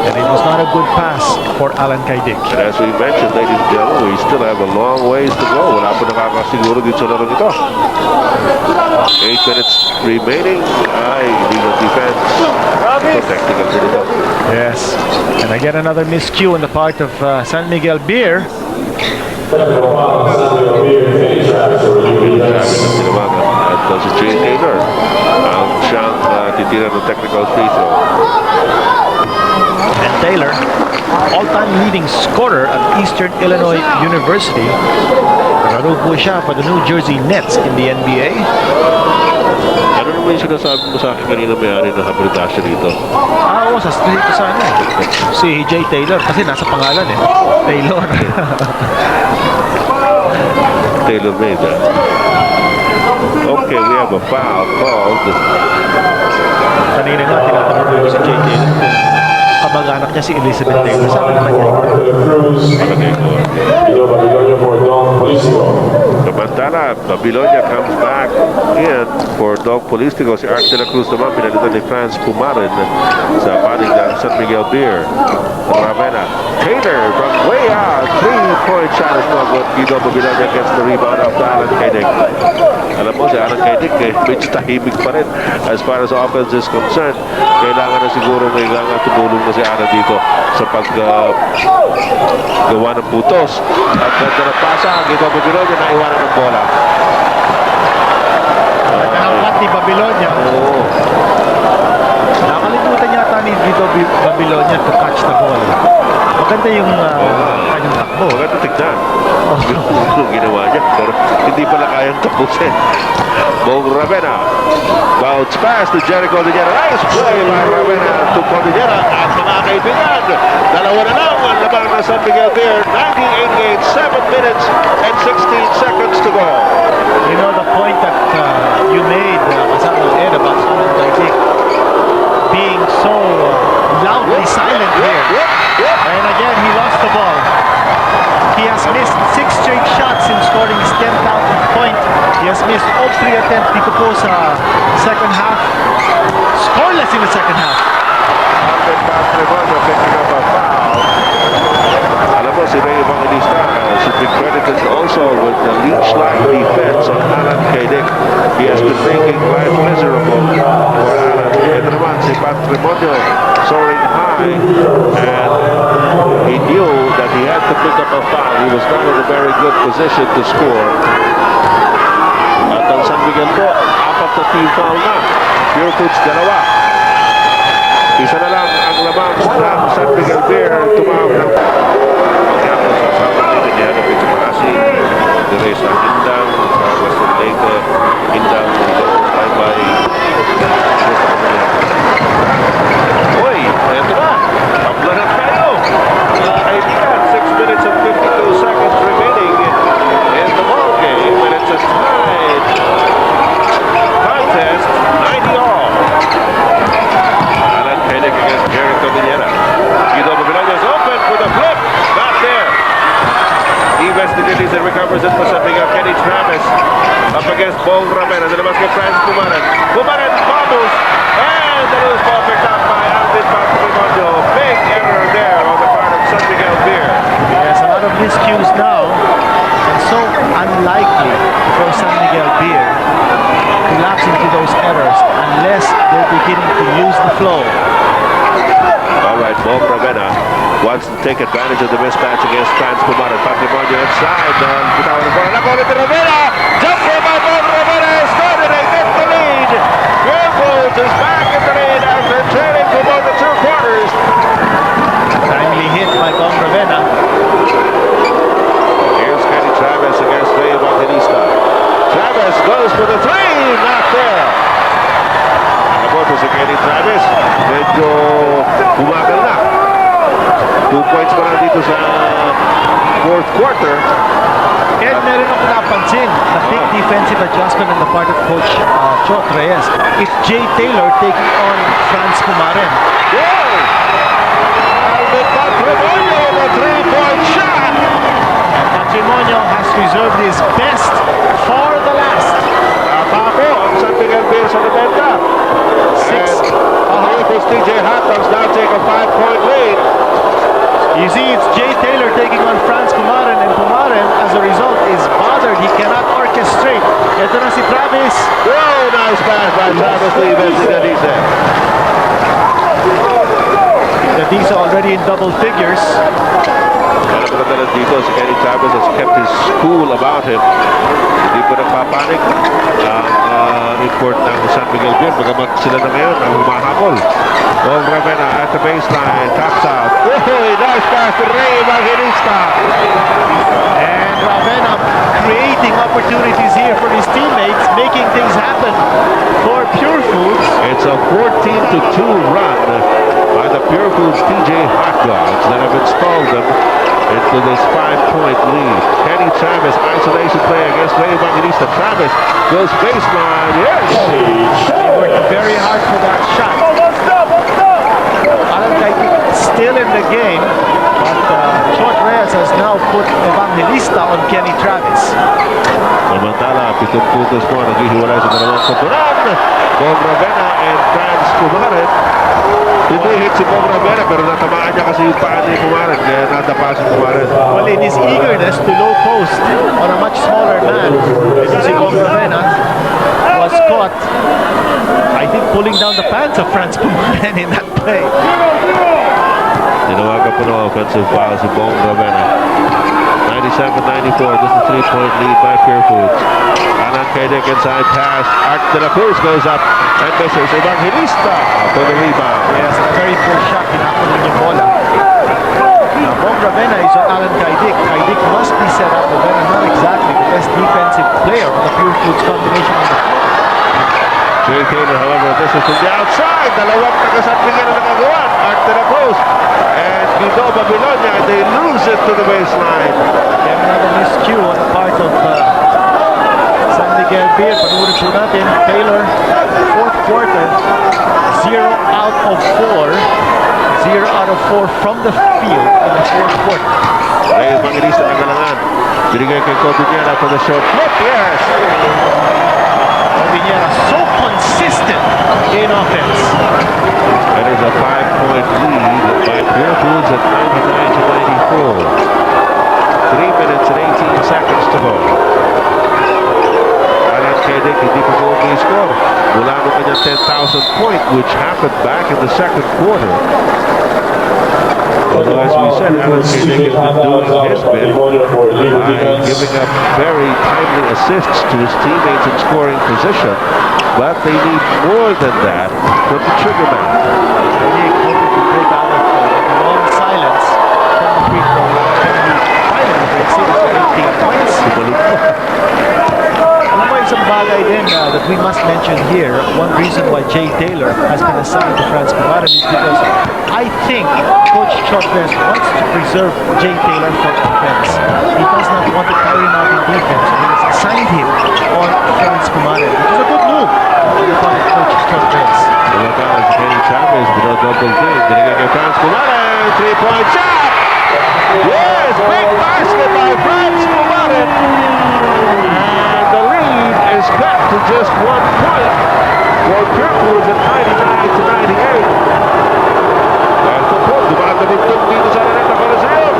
And it was not a good pass for Alan CAIDIC. And as we mentioned, ladies and gentlemen, we still have a long ways to go. Wala po nakakasiguro dito sa larong ito. 8 minutes remaining. Ay, legal defense. Protecting ang dito. Yes. And again, another miscue on the part of San Miguel Beer. Tinawagan. At si Jay Taylor ang siyang titira ng technical free throw. And Taylor, all-time leading scorer at Eastern Illinois University. Laro po siya for the New Jersey Nets in the NBA. Ano naman yung sinasabi mo sa akin kanina may-ari ng habilitasyon dito? Oo, sa street ko sana eh. Si Jay Taylor, kasi nasa pangalan eh. Taylor. Taylor made that. Okay, we have a foul called. Kanina nga, tinatanong ko si Jay Taylor. Kamag-anak niya si Elizabeth Taylor. Sabi naman niya. Samantala, Babilonia comes back in for Dog Polistico. Si Art de la Cruz naman pinalitan ni Franz Pumarin sa panig ng San Miguel Beer. Ravena. Taylor from way out. 3-point shot is not good. Guido Babilonia gets the rebound after Alan CAIDIC. Alam mo, si Alan CAIDIC medyo tahimik pa rin as far as offense is concerned. Kailangan na siguro tumulong na si Alan dito sa paggawa ng putos. At ganda na pasa, Guido Babilonia na iwanan ng bola. Nakakat ni Babilonia. Oo. Nakalimutan yata ni Guido Babilonia to catch the ball. Maganda yung kanyang takbo. Maganda tignan. Yung ginawa niya. Pero hindi pala kayang tapusin. Bong Ravena. Bounce pass to Jerry Cordillera. Nice play by Ravena to Cordillera. At mga kaibigan, dalawa na lang ang labang na San Miguel Beer. 90-88, 7 minutes and 16 seconds to go. You know the point that you made, Kasama Ed, about Alan CAIDIC being so loudly silent here. And again, he lost the ball. He has missed 6 straight shots since scoring his 10,000th point. He has missed all 3 attempts dito po sa second half. Scoreless in the second half. Alvin Patrimonio picking up a foul. Alam mo, si Ray Evangelista should be credited also with the leech-like defense on Alan CAIDIC. He has been making life miserable for Alan. Ito naman si Patrimonio soaring high, and he knew that he had to pick up a foul. He was not in a very good position to score. At ang San Miguel po, 4 na team foul na. PUREFOODS 2. Isa na lang ang lamang ng San Miguel Beer. Tumawag ng pagkakos sa San Miguel. Kaya na pito makasi. Dire sa Indang, sa Western Leyte, Indang, Taybay. Uy, eto na. Tabla na tayo. Mga kaibigan, 6 minutes and 52 seconds remaining in the ball game. And it's a tied contest, 90 all. Alan CAIDIC against Jerry Cordillera. Guido Babilonia is open for the flip. Not there. Investigated Travis and recovers it for San Miguel. Kenny Travis up against Bong Raven. And the naman kay Franz Pumaran. Pumaran fumbles. And the loose ball picked up by Alvin Patrimonio. Big error there on the part of San Miguel Beer. There's a lot of miscues now. And so unlikely for San Miguel Beer to lapse into those errors unless they're beginning to lose the flow. All right, Bong Ravenna wants to take advantage of the mismatch against Franz Pumaran. Patrimonio inside. Bitawan ng bola. Nakuha ni Ravenna. Jumper by Bong Ravenna is good and they get the lead. PureFoods is back in the lead after trailing for more than 2 quarters. Timely hit by Comm Ravenna. Here's Kenny Travis against Leo Evangelista. Travis goes for the 3. Not there. Naboto si Kenny Travis. Medyo bumagal na. 2 points pa lang dito sa 4th quarter. And meron ako napansin na big defensive adjustment on the part of Coach Chot Reyes. It's Jay Taylor taking on Franz Pumaran. Goal! Alvin Patrimonio with a 3-point shot. Patrimonio has reserved his best for the last. Ako ang San Miguel Beer sa Nabenta. And TJ Hot Dogs now take a 5-point lead. You see, it's Jay Taylor taking on Franz Pumaran, and Pumaran, as a result, is bothered. He cannot orchestrate. Ito na si Travis. Oh, nice pass by Travis Lee. Dadisa already in double figures. Maganda dito si Kenny Travis has kept his cool about him. Hindi po nagpapanik ang import ng San Miguel Beer. Bagamat sila na ngayon ang humahabol. Bong Ravenna at the baseline. Taps out. Oh, nice pass to Ray Evangelista. And Ravenna creating opportunities here for his teammates, making things happen for PureFoods. It's a 14-2 run by the PureFoods TJ Hot Dogs that have installed them into this 5-point lead. Kenny Travis, isolation play against Ray Evangelista. Travis goes baseline. Yes! They worked very hard for that shot. Alan CAIDIC still in the game, but Chot Reyes has now put Evangelista on Kenny Travis. Samantala, 7 puntos mo naghihiwalay sa dalawang kotoran. Bong Ravenna and Franz Pumaran. Hindi hit si Bong Ravenna pero natamaan niya kasi yung paa ni Pumaran kaya nadapa si Pumaran. Well, in his eagerness to low post on a much smaller man, ito si Jun Bernardino was caught, I think, pulling down the pants of Franz Pumaran in that play. Tinawagan po ng offensive foul si Bong Ravenna. 97-94, just a 3-point lead by PureFoods. Alan CAIDIC inside pass. Art de la Cruz goes up and misses. Evangelista for the rebound. Yes, a very poor shot. Pinakunin yung bola. Now, Bong Ravenna is on Alan CAIDIC. CAIDIC must be set up. Ravenna not exactly the best defensive player on the PureFoods combination on the floor. Jay Taylor, however, this is from the outside. Dalawang taga-San Miguel na nakagawa. Art de la Cruz and Guido Babilonia. They lose it to the baseline. Again, another miscue on the part of San Miguel Beer. Panurin po natin. Taylor, 4th quarter, 0 out of 4. 0 out of 4 from the field in the 4th quarter. Ray Evangelista ng galangan. Binigay kay Kobe Niera for the short flip. Yes! Viñera so consistent in offense. That is a 5-point lead by PureFoods at 99-94. 3 minutes and 18 seconds to go. Alan CAIDIC hindi pa po may score. Mula nung kanyang 10,000 point which happened back in the 2nd quarter. Although, as we said, Alan CAIDIC has been doing his bit by giving up very timely assists to his teammates in scoring position. But they need more than that from the trigger man. Nick hoping to break out of the long silence from the free throw line. Finally, they exceeded for 18 points. Alam mo, isang bagay din that we must mention here, one reason why Jay Taylor has been assigned to Franz Pumaran is because I think Coach Chot Reyes wants to preserve Jay Taylor for offense. He does not want to carry him out in defense. So he has assigned him on Franz Pumaran, which is a good move on the part of Coach Chot Reyes. Samantala si Kenny Travis with a double team. Binigay kay Franz Pumaran. 3-point shot! Yes! Big basket by Franz Pumaran. just 1 point for PUREFOODS at 99-98. Dahil ito po, dumadabugtog dito sa Araneta Coliseum.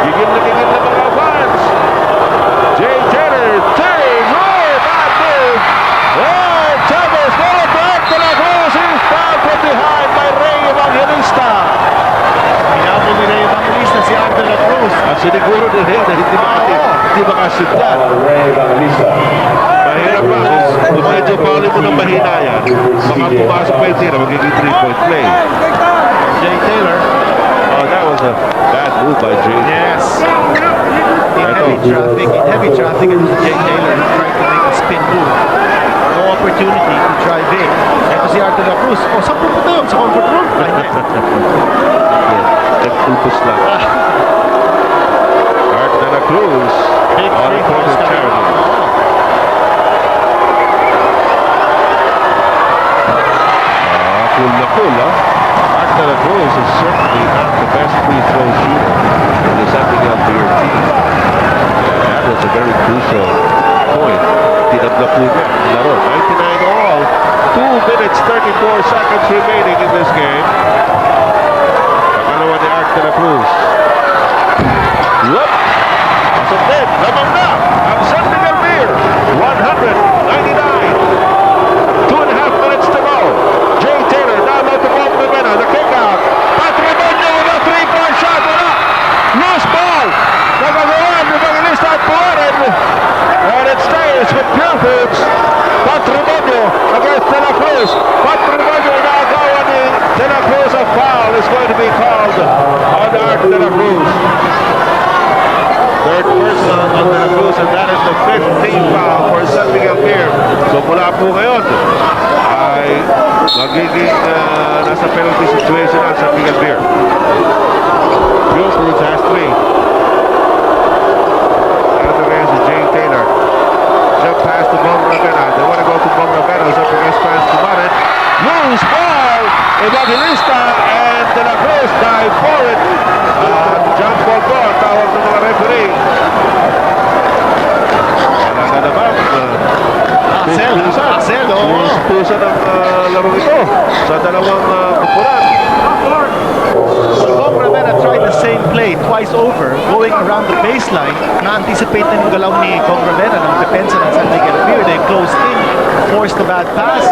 Gigil na mga fans. Jay Taylor, bad move. Oh, Chavez, ball back to la Cruz. He's fouled from behind by Ray Evangelista. Pinabol ni Ray Evangelista si Arthur La Cruz. At siniguro din na hindi makasityan. Mahirap ba? Kung medyo pauli mo ng mahina yan, baka pumasok pa yung tira, magiging 3-point play. Jay Taylor. Oh, that was a bad move by Jay. Yes. Heavy traffic, and Jay Taylor trying to make a spin move. No opportunity to drive in. Ito si Arthur La Cruz. Oh, saan pupunta yun? Sa comfort room? Nagpupus lang. Arthur La Cruz. Big on the point of charity. Cool na cool, huh? Arthur La Cruz is certainly not the best free throw shooter in the San Miguel Beer team. That was a very crucial point. Tinabla po niya. Laro. 99 all. 2 minutes, 34 seconds remaining in this game. Pangalawa ni Arthur La Cruz. Whoop! Pasok din. Lamang na ang San Miguel Beer. 199. 2.5 minutes to go. Jay Taylor down at the ball. The kick out. Patrimonio with a 3-point shot. Wala. Loose ball. Nagagawan. Evangelista at Puared. And it stays with PUREFOODS. Patrimonio against De La Cruz. Patrimonio nagawa ni De La Cruz. A foul is going to be called on Art De La Cruz. Third personal on De La Cruz, and that is the 15th foul for San Miguel Beer. So mula po ngayon ay magiging nasa penalty situation ang San Miguel Beer. PUREFOODS has 3. Ito ngayon si Jay Taylor. Jump pass to Bong Ravena. They want to go to Bong Ravena. Who's up against fans to Marin. Loose ball. Evangelista and De La Cruz dive for it. Jump ball ball. Tawag ng mga referee. Wala na naman. Pusa ng laro ito sa dalawang kupulan. Bong Ravena tried the same play twice over, going around the baseline. Na-anticipate na yung galaw ni Bong Ravena ng depensa ng San Miguel Beer. They closed in, forced the bad pass.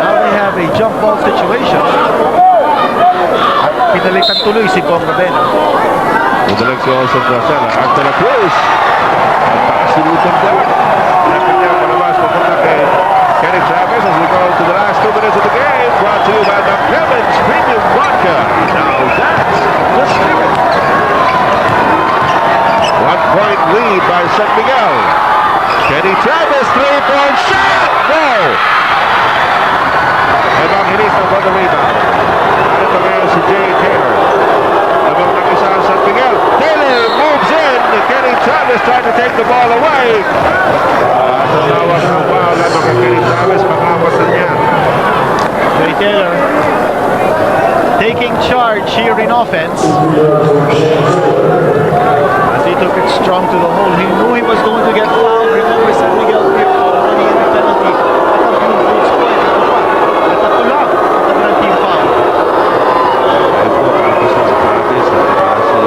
Now they have a jump ball situation. At pinalitan tuloy si Bong Ravena. Umalag si Olson Rosella. Arthur La Cruz. Ang taas sinutang niya. Napin niya palabas papunta kay Kenny Chavez as we go to the last 2 minutes of the game. Brought to you by the Kevin's Premium Vodka. Now that's the spirit. 1-point lead by San Miguel. Kenny Chavez, 3-point shot. No! Evangelista for the rebound. Narito ngayon si Jay Taylor. Lamang ng isa ang San Miguel. Taylor moves in. Kenny Chavez trying to take the ball away. Nalawas ng foul lamang kay Kenny Chavez. Pang-apat na niya. Jay Taylor taking charge here in offense. As he took it strong to the hole, he knew he was going to get fouled. Remember, San Miguel already in the penalty. At ang PUREFOODS po ay at tatlo lang at ang team foul. Ay po, tapos na si Travis at saka si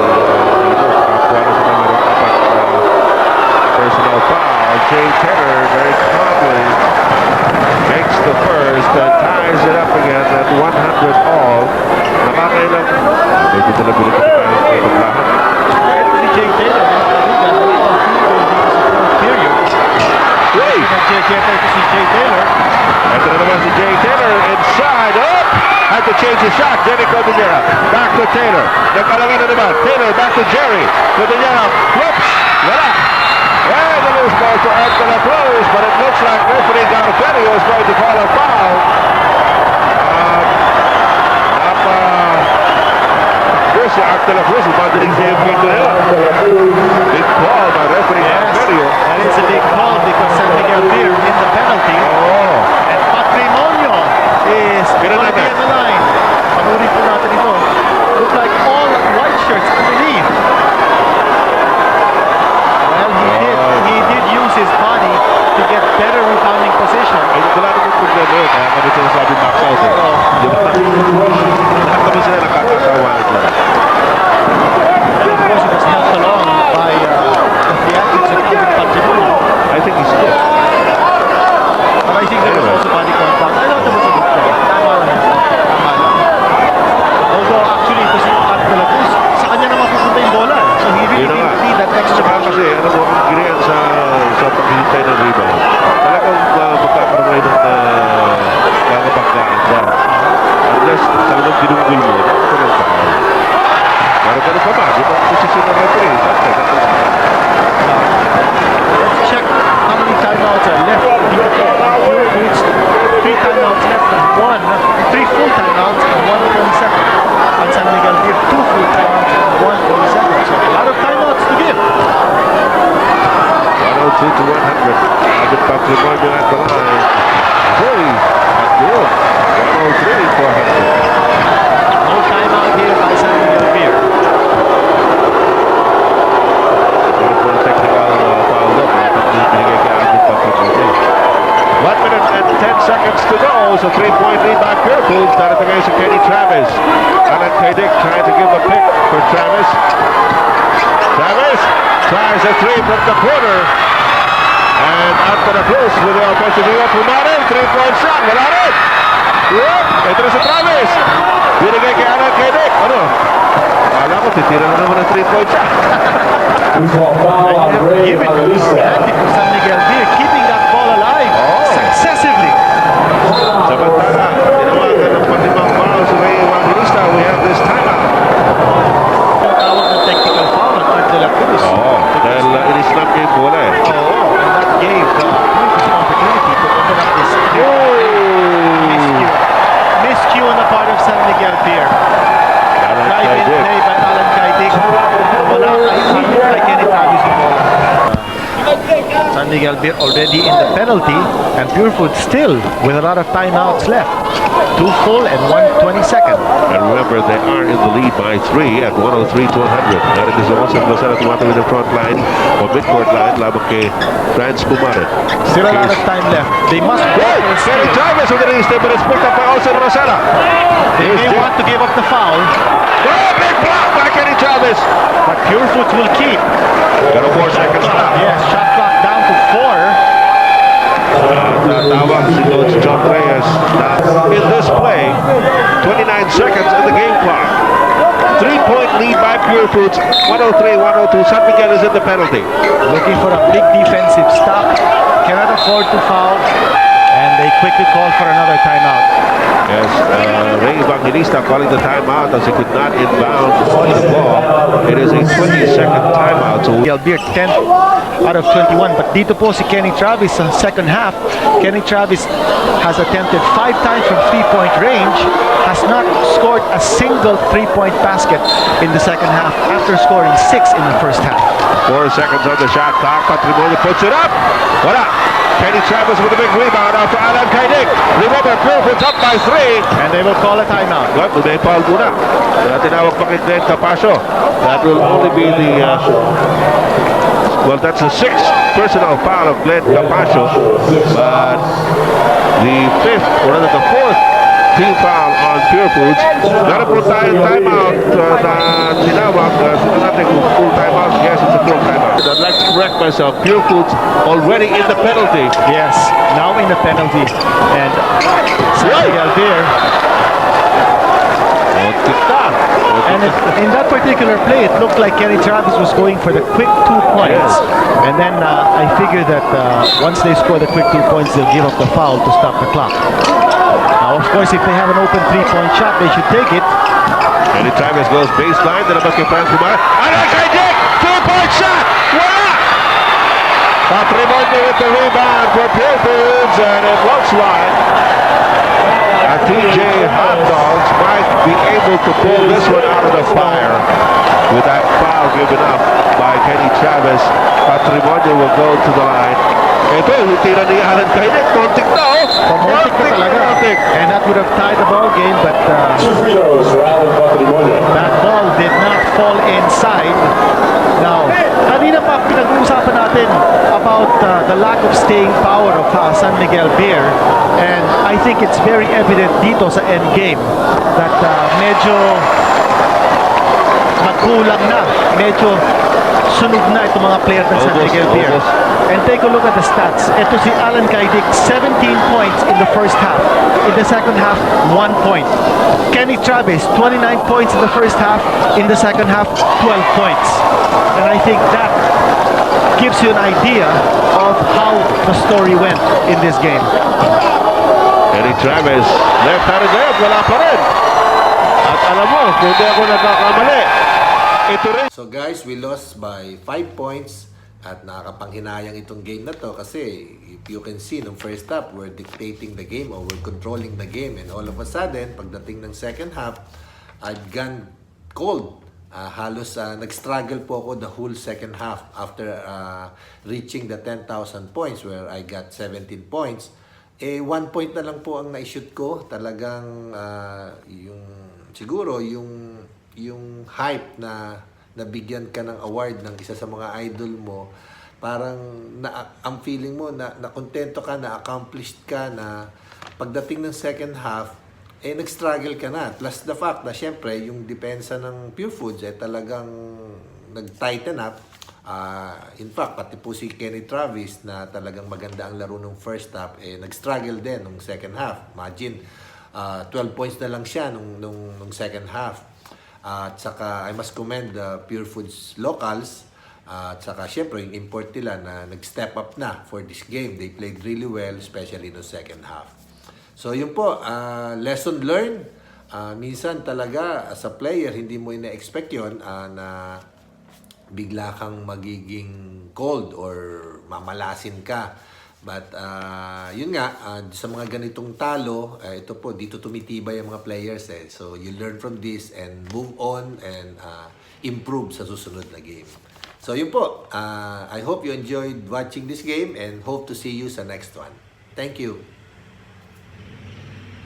Dino. Kapwa na sila meron 4 personal foul. Jay Taylor very calmly makes the first and ties it up again at 100 all. Nakakailang. Medyo talaga rin ito tayo sa paglahan. Si Jay Taylor, Wait! ito si Jay Taylor. Ito na naman si Jay Taylor inside. Up! Had to change the shot. Jerry Cordillera. Back to Taylor. Nagkalangan na naman. Taylor back to Jerry. Cordillera. Whoops! Wala! And the loose ball to Arthur La Cruz, but it looks like referee Garferio is going to call a foul. Si Arthur La Cruz is madaling game dito na yun. Big call by referee Garferio. That is a big call because San Miguel Beer in the penalty. Oh. And Patrimonio is Ganun going to be agad. on the line. Panurin po natin ito. Look like all white shirts underneath. Well, he did use his body to get better rebounding position. mo yun. Kaya kami sinasabi max out eh. Di ba? Lahat kami sila nakakatawa ito. And of course, it was helped along by the athletes of Alvin Pantimuno. I think he's good. But I think there was also body contact. I thought there was a good play. Tama lang. Tama lang. Although actually, ito si At de la Cruz, sa kanya naman pupunta yung bola. So he really Yun na nga. didn't need that extra Saka pressure. kasi, ano mo, ang ginayan sa paghihintay ng rebound. Talagang magkakaroon ngayon ng kakapagkaan dyan. Unless talagang binunggol mo, ito ng foul. Pero ganun pa ba? Di ba ang posisyon ng referee? Let's check how many timeouts are left. Purefoods, 3 timeouts left and 3 full timeouts and 1:27. And San Miguel Beer, 2 full timeouts and 1:27. So a lot of timeouts to give. 102 to 100. Agad Patrimonio at the line. Boy, at good. 103 to 100. No timeout here by San Miguel Beer. Meron po ng technical foul doon. Binigay kay Agad Patrimonio. 1 minute and 10 seconds to go. So 3-point lead by Purefoods. Darating ngayon si Kenny Travis. Alan CAIDIC trying to give a pick for Travis. Travis tries a 3 from the corner. And out to the close with the offensive rebound. Pumarin, 3-point shot. Wala rin. Yep. Ito na si Travis. Binigay kay Alan CAIDIC. Ano? Alam ko, titira na naman ang 3-point shot. We call foul on Ray Give it to Evangelista. San Miguel Beer, keeping that ball alive successively. Samantala, tinawagan ng patimang foul si Ray Evangelista. We have this timeout. Tawag ng technical foul on Art de la Cruz. Dahil in-snap niya yung bola eh. And that gave the Purefoods an opportunity to open up this miscue on the part of San Miguel Beer. Alan Drive-in CAIDIC. play by Alan CAIDIC. Wala kay Kenny Travis yung bola. San Miguel Beer already in the penalty and Purefoods still with a lot of timeouts left. 2 full and 1:22. And remember, they are in the lead by 3 at 103 to 100. Narin is also Marcelo tumatawid ng front line o midcourt line labang kay Franz Pumarin. Still a lot of time left. They must go Hey, for a Kenny steal. Travis with the release, but it's picked up by Austin Rosella. They may want to give up the foul, Oh, big block by Kenny Travis. but Purefoods will keep. Pero 4 seconds na. Yes, shot clock down to 4. Tawag si Coach John Reyes na in this play, 29 seconds in the game clock. 3-point lead by Purefoods, 103-102. San Miguel is in the penalty. Looking for a big defensive stop. Cannot afford to foul. And they quickly call for another timeout. Yes, Ray Evangelista calling the timeout as he could not inbound the ball. It is a 20-second timeout. So Beer 10 out of 21. But dito po si Kenny Travis sa second half. Kenny Travis has attempted 5 times from 3-point range. Has not scored a single 3-point basket in the second half after scoring 6 in the first half. 4 seconds on the shot clock. Patrimonio puts it up. Wala. Kenny Travis with a big rebound after Alan CAIDIC. Remember, Purefoods up by 3. And they will call a timeout. Well, may foul muna. Tinawag pa kay Glenn Capasio. That will only be the... well, that's the 6th personal foul of Glenn Capasio. But the 5th, or rather the 4th team foul on Purefoods. Meron po tayong timeout na tinawag. Sino natin kung full timeout? Yes, it's a full timeout. I'd like to correct myself. Purefoods already in the penalty. Yes, now in the penalty. And San Miguel Beer. And in that particular play, it looked like Kenny Travis was going for the quick 2 points. And then I figured that once they score the quick 2 points, they'll give up the foul to stop the clock. Now, of course, if they have an open 3-point shot, they should take it. Kenny Travis goes baseline. Then kay Franz Pumarin. Alan CAIDIC! 2-point shot! Wala! Patrimonio with the rebound for Purefoods, and it looks like TJ Hot Dogs might be able to pull this one out of the fire with that foul given up by Kenny Travis. Patrimonio will go to the line. Ito, yung tira ni Alan CAIDIC. Kontik na, oh! Pamontik na talaga. And that would have tied the ball game, but Two free throws for Alan Patrimonio. that ball did not fall inside. Now, kanina pa pinag-uusapan natin about the lack of staying power of San Miguel Beer, and I think it's very evident dito sa end game that medyo magkulang na, medyo sunog na itong mga player ng San Miguel Beer. And take a look at the stats. Ito si Alan CAIDIC, 17 points in the first half. In the second half, 1 point. Kenny Travis, 29 points in the first half. In the second half, 12 points. And I think that gives you an idea of how the story went in this game. Kenny Travis, left-handed layup, wala pa rin. At alam mo, kung di ako nagkakamali, ito rin. So guys, we lost by 5 points at nakakapanghinayang itong game na to kasi if you can see, nung first half, we're dictating the game or we're controlling the game, and all of a sudden, pagdating ng second half, I've gone cold. Halos nag-struggle po ako the whole second half after reaching the 10,000 points where I got 17 points. 1 point na lang po ang na-shoot ko. Talagang siguro yung hype na nabigyan ka ng award ng isa sa mga idol mo, parang ang feeling mo na kontento ka, na accomplished ka, na pagdating ng second half, nag-struggle ka na. Plus the fact na syempre, yung depensa ng PureFoods talagang nag-tighten up. In fact, pati po si Kenny Travis na talagang maganda ang laro nung first half, nag-struggle din nung second half. Imagine, 12 points na lang siya nung second half. At saka I must commend the PureFoods locals, at saka syempre yung import nila na nag-step up na for this game. They played really well, especially no second half. So yun po, lesson learned. Minsan talaga as a player, hindi mo ina-expect yun na bigla kang magiging cold or mamalasin ka. But yun nga, sa mga ganitong talo, ito po, dito tumitibay ang mga players. So you learn from this and move on and improve sa susunod na game. So yun po, I hope you enjoyed watching this game and hope to see you sa next one. Thank you.